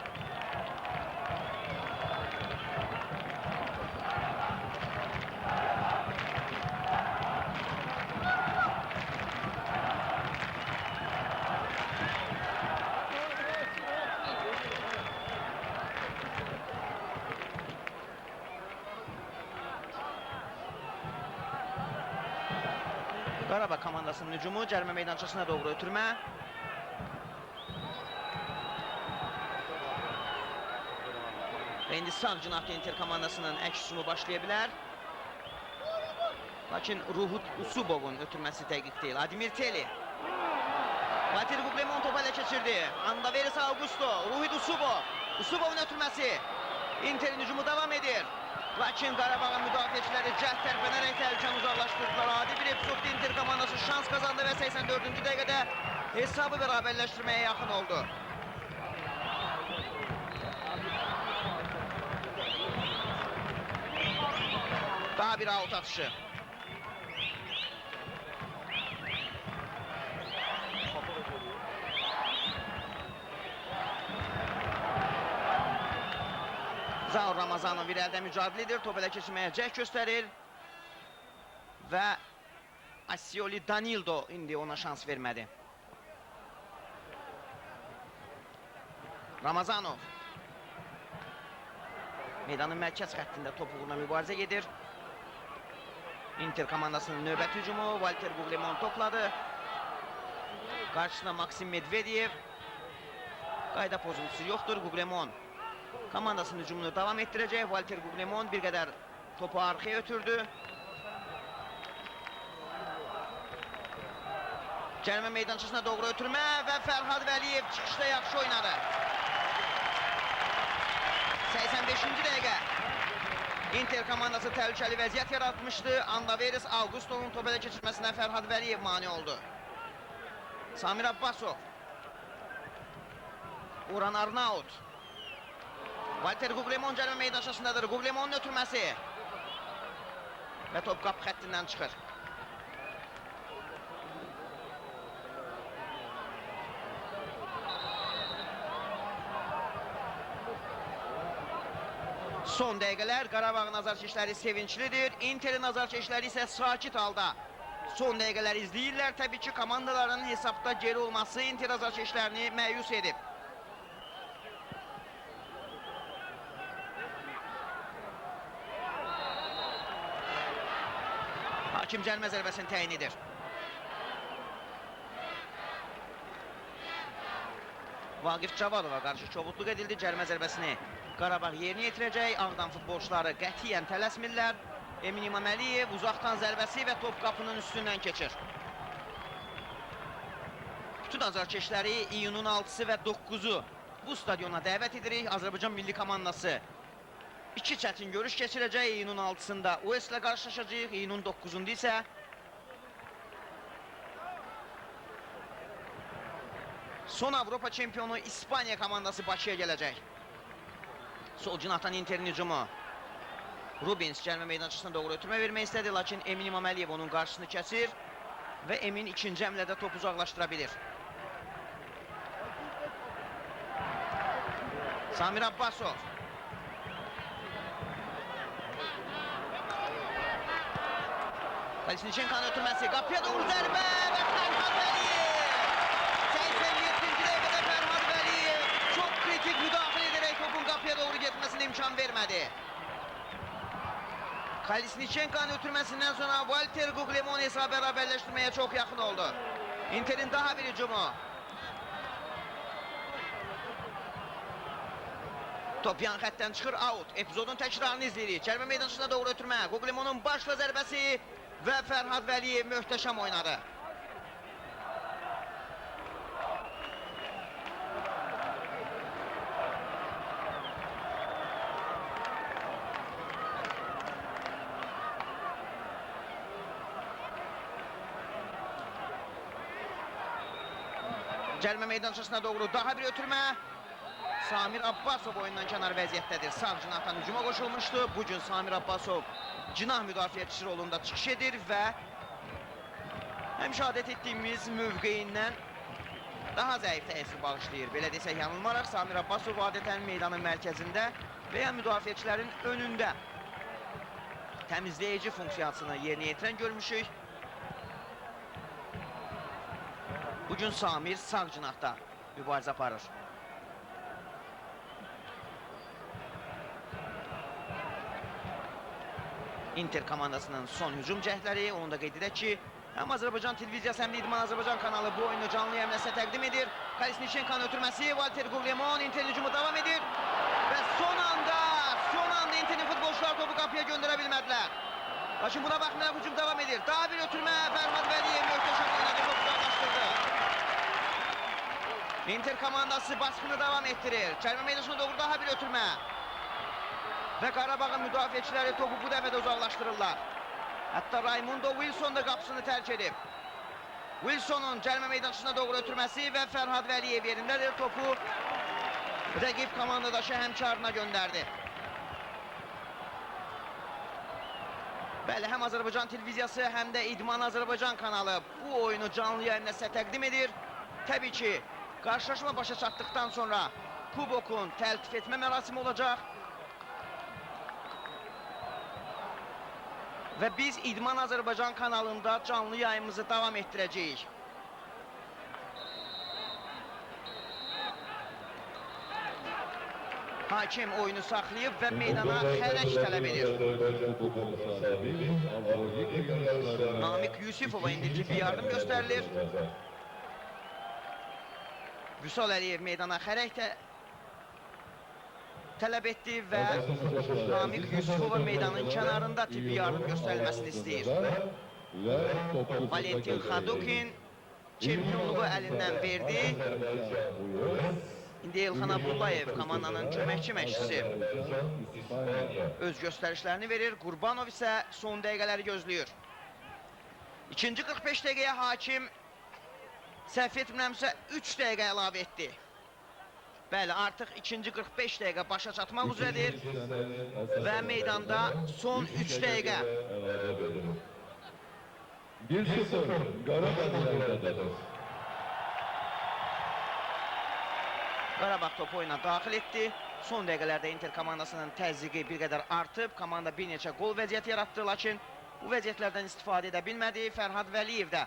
S1: Qarabağ komandasının hücumu cərimə meydançasına doğru ötürmə. Və indi sağ cinahda Inter komandasının əks hücumu başlaya bilər. Lakin Ruhut Usubovun ötürməsi dəqiq deyil. Admir Teli. Valter Guglielmon topu ələ keçirdi. Andaveris Augusto. Ruhut Usubov. Usubovun ötürməsi. Inter'in hücumu devam edir. Lakin Qarabağın müdafiəçiləri cəhd tərpənərək təhlükəni uzaqlaşdırdılar. Adi bir epizodda Inter komandası şans kazandı və 84-cü dəqiqədə hesabı bərabərləşdirməyə yaxın oldu. Daha bir out atışı. Zaur Ramazanov bir əldə mücadilə edir, top elə keçirməyə cəhd göstərir və Asioli Danildo indi ona şans vermədi. Ramazanov meydanın mərkəz xəttində top uğruna mübarizə gedir. Inter komandasının növbəti hücumu Valter Guglielmon topladı. Qarşısında Maksim Medvedev. Qayda pozuntusu yoxdur. Guglielmon komandasının hücumunu davam etdirəcək. Valter Guglielmon bir qədər topu arxaya ötürdü. Cərimə meydançasına doğru ötürmə və Fərhad Vəliyev çıxışda yaxşı oynadı. 85-ci dəqiqə. Inter komandası təhlükəli vəziyyət yaratmışdı. Andaveris Augustovun top elə keçirməsinə Fərhad Vəliyev mane oldu. Samir Abbasov. Uran Arnaut. Valter Guglielmon cərimə meydançasındadır. Guglielmonun ötürməsi. Və top qapı xəttindən çıxır. Son dəqiqələr Qarabağın azarkeşləri sevinçlidir. Inter'in azarkeşləri isə sakit halda. Son dəqiqələr izləyirlər. Təbii ki, komandaların hesabda geri olması Inter azarkeşlərini məyus edib. Hakim cərimə zərbəsini təyin edir. Vaqif Cavadova qarşı kobudluq edildi. Cərimə zərbəsini Qarabağ yerinə yetirəcək. Ağdan futbolçuları qətiyyən tələsmirlər. Emin İmaməliyev uzaqdan zərbəsi və top qapının üstündən keçir. Bütün azarkeşləri iyunun 6-sı və 9-u bu stadiona dəvət edirik. Azərbaycan milli komandası 2 çətin görüş keçirəcək. İyunun 6-sında US ilə qarşılaşacaq. İyunun 9-unda isə son Avropa çempionu İspanya komandası Bakıya gələcək. Sol cinahdan Inter'in hücumu. Rubens cərimə meydançasına doğru ötürmə vermək istədi, lakin Emin İmaməliyev onun qarşısını kəsir və Emin ikinci həmlədə topu uzaqlaşdıra bilir. Samir Abbasov. Kalisnichenko'nun ötürməsi, qapıya doğru zərbə və Fərhad Vəliyev. 87-ci dəqiqədə Fərhad Vəliyev çox kritik müdaxilə edərək topun qapıya doğru getməsinə imkan vermədi. Kalisnichenko'nun ötürməsindən sonra Valter Guglielmon hesabı bərabərləşdirməyə çox yaxın oldu. Inter'in daha bir hücumu. Top yan xəttdən çıxır, out. Epizodun təkrarını izləyirik. Cərimə meydançasına doğru ötürmə. Quglimonun başla zərbəsi və Fərhad Vəliyev möhtəşəm oynadı. Cərimə meydançasına doğru daha bir ötürmə. Samir Abbasov oyundan kənar vəziyyətdədir. Sağ cinahdan hücuma qoşulmuşdu. Bugün Samir Abbasov cinah müdafiəçisi rolunda çıxış edir və həmişə adət etdiyimiz mövqeyindən daha zəif təsir bağışlayır. Belə desək yanılmaraq, Samir Abbasov adətən meydanın mərkəzində və ya müdafiəçilərin önündə təmizləyici funksiyasını yerinə yetirən görmüşük. Bugün Samir sağ cinahda mübarizə aparır. Inter komandasının son hücum cəhdləri, onu da qeyd edək ki, həm Azərbaycan televiziyası, həm də İdman Azərbaycan kanalı bu oyunu canlı yayımla sizə təqdim edir. Kalesnichenko'nun ötürməsi, Walter Guglielmon, Inter'in hücumu davam edir. Və son anda Inter'in futbolçular topu qapıya göndərə bilmədilər. Lakin buna baxmayaraq hücum davam edir. Daha bir ötürmə, Fərhad Vəliyev möhtəşəm oynadı, topu uzaqlaşdırdı. Inter komandası baskını davam etdirir. Cərimə meydançasına doğru daha bir ötürmə. Və Qarabağın müdafiəçiləri topu bu dəfə də uzaqlaşdırırlar. Hətta Raymundo Wilson da qapısını tərk edib. Wilsonun cərimə meydançasına doğru ötürməsi və Fərhad Vəliyev yerindədir. Topu rəqib komandadaşı həmkarına göndərdi. Bəli, həm Azərbaycan televiziyası, həm də İdman Azərbaycan kanalı bu oyunu canlı yayımla sizə təqdim edir. Təbii ki, qarşılaşma başa çatdıqdan sonra kubokun təltif etmə mərasimi olacaq. Və biz İdman Azərbaycan kanalında canlı yayımımızı davam etdirəcəyik. Hakim oyunu saxlayıb və meydana xərək tələb edir. Namik Yusifova indiki bir yardım göstərilir. Vüsal Əliyev meydana xərək tələb etdi və Namik Yusifova meydanın kənarında tibbi yardım göstərilməsini istəyir. Valentin Xadukin çempionluğu əlindən verdi. İndi Elxan Abdullayev komandanın köməkçi məşqçisi öz göstərişlərini verir. Qurbanov isə son dəqiqələri gözləyir. İkinci 45 dəqiqəyə hakim səhv etmirəmsə 3 dəqiqə əlavə etdi. Bəli, artıq ikinci 45 dəqiqə başa çatmaq üzrədir və meydanda son 3 dəqiqə.
S3: 1-0 Qarabağ iləridir.
S1: Qarabağ topu oyuna daxil etdi. Son dəqiqələrdə Inter komandasının təzyiqi bir qədər artıb. Komanda bir neçə qol vəziyyəti yaratdı, lakin bu vəziyyətlərdən istifadə edə bilmədi. Fərhad Vəliyev də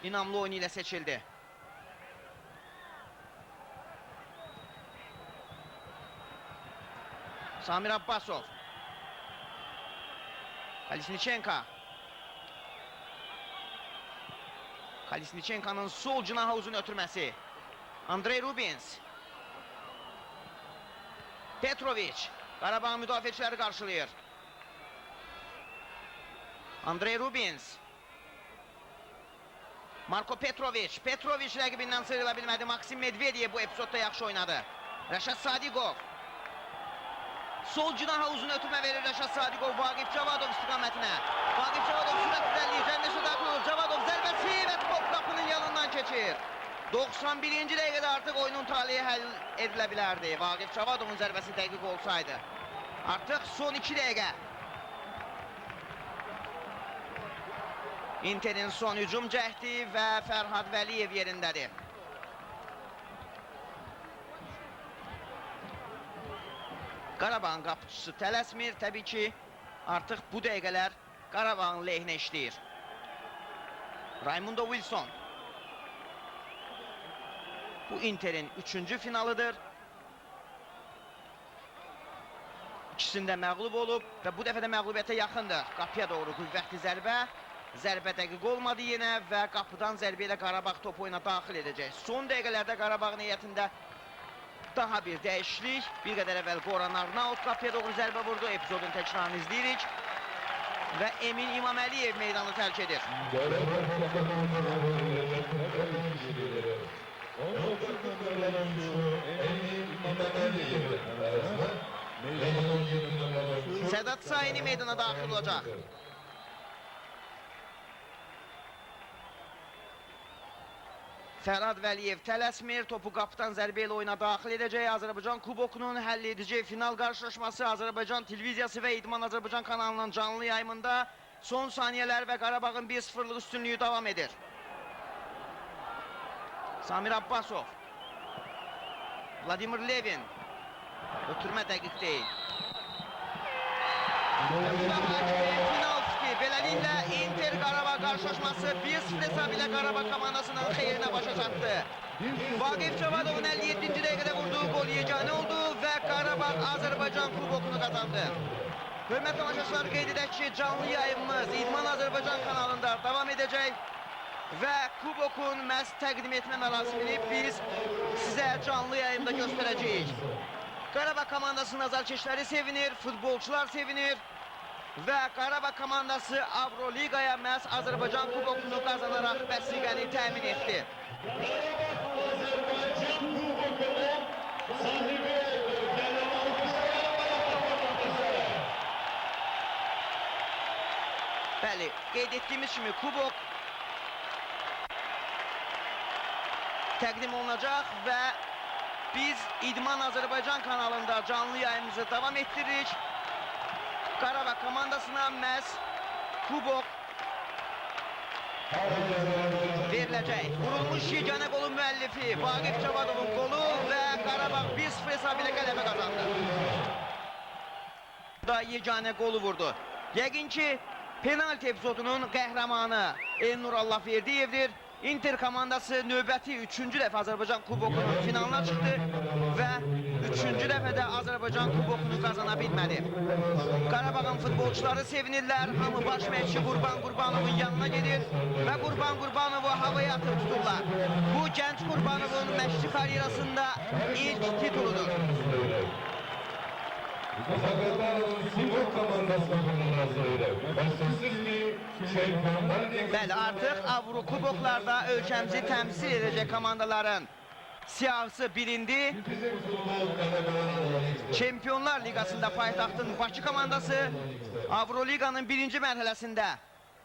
S1: inamlı oyunu ilə seçildi. Samir Abbasov. Kalesnichenko'nun sol cinaha uzun ötürməsi. Andrei Rubins. Petrovic. Qarabağın müdafiəçiləri qarşılayır. Andrei Rubins. Marko Petrovic. Petrovic rəqibindən sıyrıla bilmədi. Maksim Medvedev bu epizodda yaxşı oynadı. Rəşad Sadiqov. Sol cinaha uzun ötürmə verir Rəşad Sadiqov Vaqif Cavadov istiqamətinə. Vaqif Cavadov sürət üzərliyi, cənnəşə daxil olur. Cavadov zərbəsi və top qapının yanından keçir. 91-ci dəqiqədə artıq oyunun talihi həll edilə bilərdi. Vaqif Cavadovun zərbəsi dəqiq olsaydı. Artıq son 2 dəqiqə. Inter'in son hücum cəhdi və Fərhad Vəliyev yerindədir. Qarabağın qapıçısı tələsmir. Təbii ki, artıq bu dəqiqələr Qarabağın lehinə işləyir. Raymundo Wilson. Bu Inter'in 3-cü finalıdır. İkisində məğlub olub və bu dəfə də məğlubiyyətə yaxındır. Qapıya doğru qüvvətli zərbə. Zərbə dəqiq olmadı yenə və qapıdan zərbə ilə Qarabağ topu oyuna daxil edəcək. Son dəqiqələrdə Qarabağın heyətində Daha bir dəyişiklik. Bir qədər əvvəl Qoran Arnaut qapıya doğru zərbə vurdu. Epizodun təkrarını izləyirik. Və Emin İmaməliyev meydanı tərk edir. Sədat Sayini meydana daxil olacaq. Fərhad Vəliyev tələsmir, topu qapıdan zərbə ilə oyuna daxil edəcək. Azərbaycan Kubokunun həll edici final qarşılaşması Azərbaycan televiziyası və İdman Azərbaycan kanalının canlı yayımında son saniyələr və Qarabağın 1-0'lık üstünlüyü davam edir. Samir Abbasov, Vladimir Levin, ötürmə dəqiq deyil. Penalti, beləliklə Inter Qarabağ qarşılaşması 1-0 hesabı ilə Qarabağ komandasının xeyrinə başa çatdı. Vaqif Cavadovun 57-ci dəqiqədə vurduğu gol yeganə oldu və Qarabağ Azərbaycan Kubokunu qazandı. Hörmətli tamaşaçılar, qeyd edək ki, canlı yayımımız İdman Azərbaycan kanalında davam edəcək və Kubokun məhz təqdim etmə mərasimini biz sizə canlı yayımda göstərəcəyik. Qarabağ komandasının azarkeşləri sevinir, futbolçular sevinir və Qarabağ komandası Avroligaya məhz Azərbaycan Kubokunu qazanaraq vəsiqəni təmin etdi. Bəli, qeyd etdiyimiz kimi Kubok təqdim olunacaq və biz İdman Azərbaycan kanalında canlı yayımımızı davam etdiririk. Qarabağ komandasına məhz Kubok veriləcək. Vurulmuş yeganə qolun müəllifi Vaqif Cavadovun qolu və Qarabağ 1-0 hesabı ilə qələbə qazandı. Da yeganə qolu vurdu. Yəqin ki, penalti epizodunun qəhrəmanı Elnur Allahverdiyevdir. Inter komandası növbəti 3-cü dəfə Azərbaycan Kubokunun finalına çıxdı və 3-cü dəfədə Azərbaycan Kubokunu qazana bilmədi. Qarabağın futbolçuları sevinirlər, hamı baş məşqçi Qurban Qurbanovun yanına gedir və Qurban Qurbanovu havaya atıb tuturlar. Bu gənc Qurbanovun məşqçi karyerasında ilk tituludur. Bəli, artıq Avrokuboklarda ölkəmizi təmsil edəcək komandaların siyahısı bilindi. Çempionlar Liqasında paytaxtın Bakı komandası, Avroliqanın birinci mərhələsində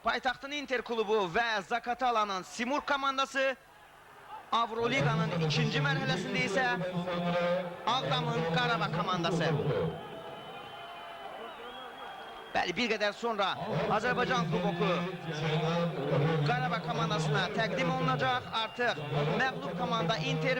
S1: paytaxtın Inter klubu və Zakatalanın Simurg komandası, Avroliqanın ikinci mərhələsində isə Ağdamın Qarabağ komandası. Bəli, bir qədər sonra Azərbaycan Kuboku Qarabağ komandasına təqdim olunacaq. Artıq məğlub komanda Inter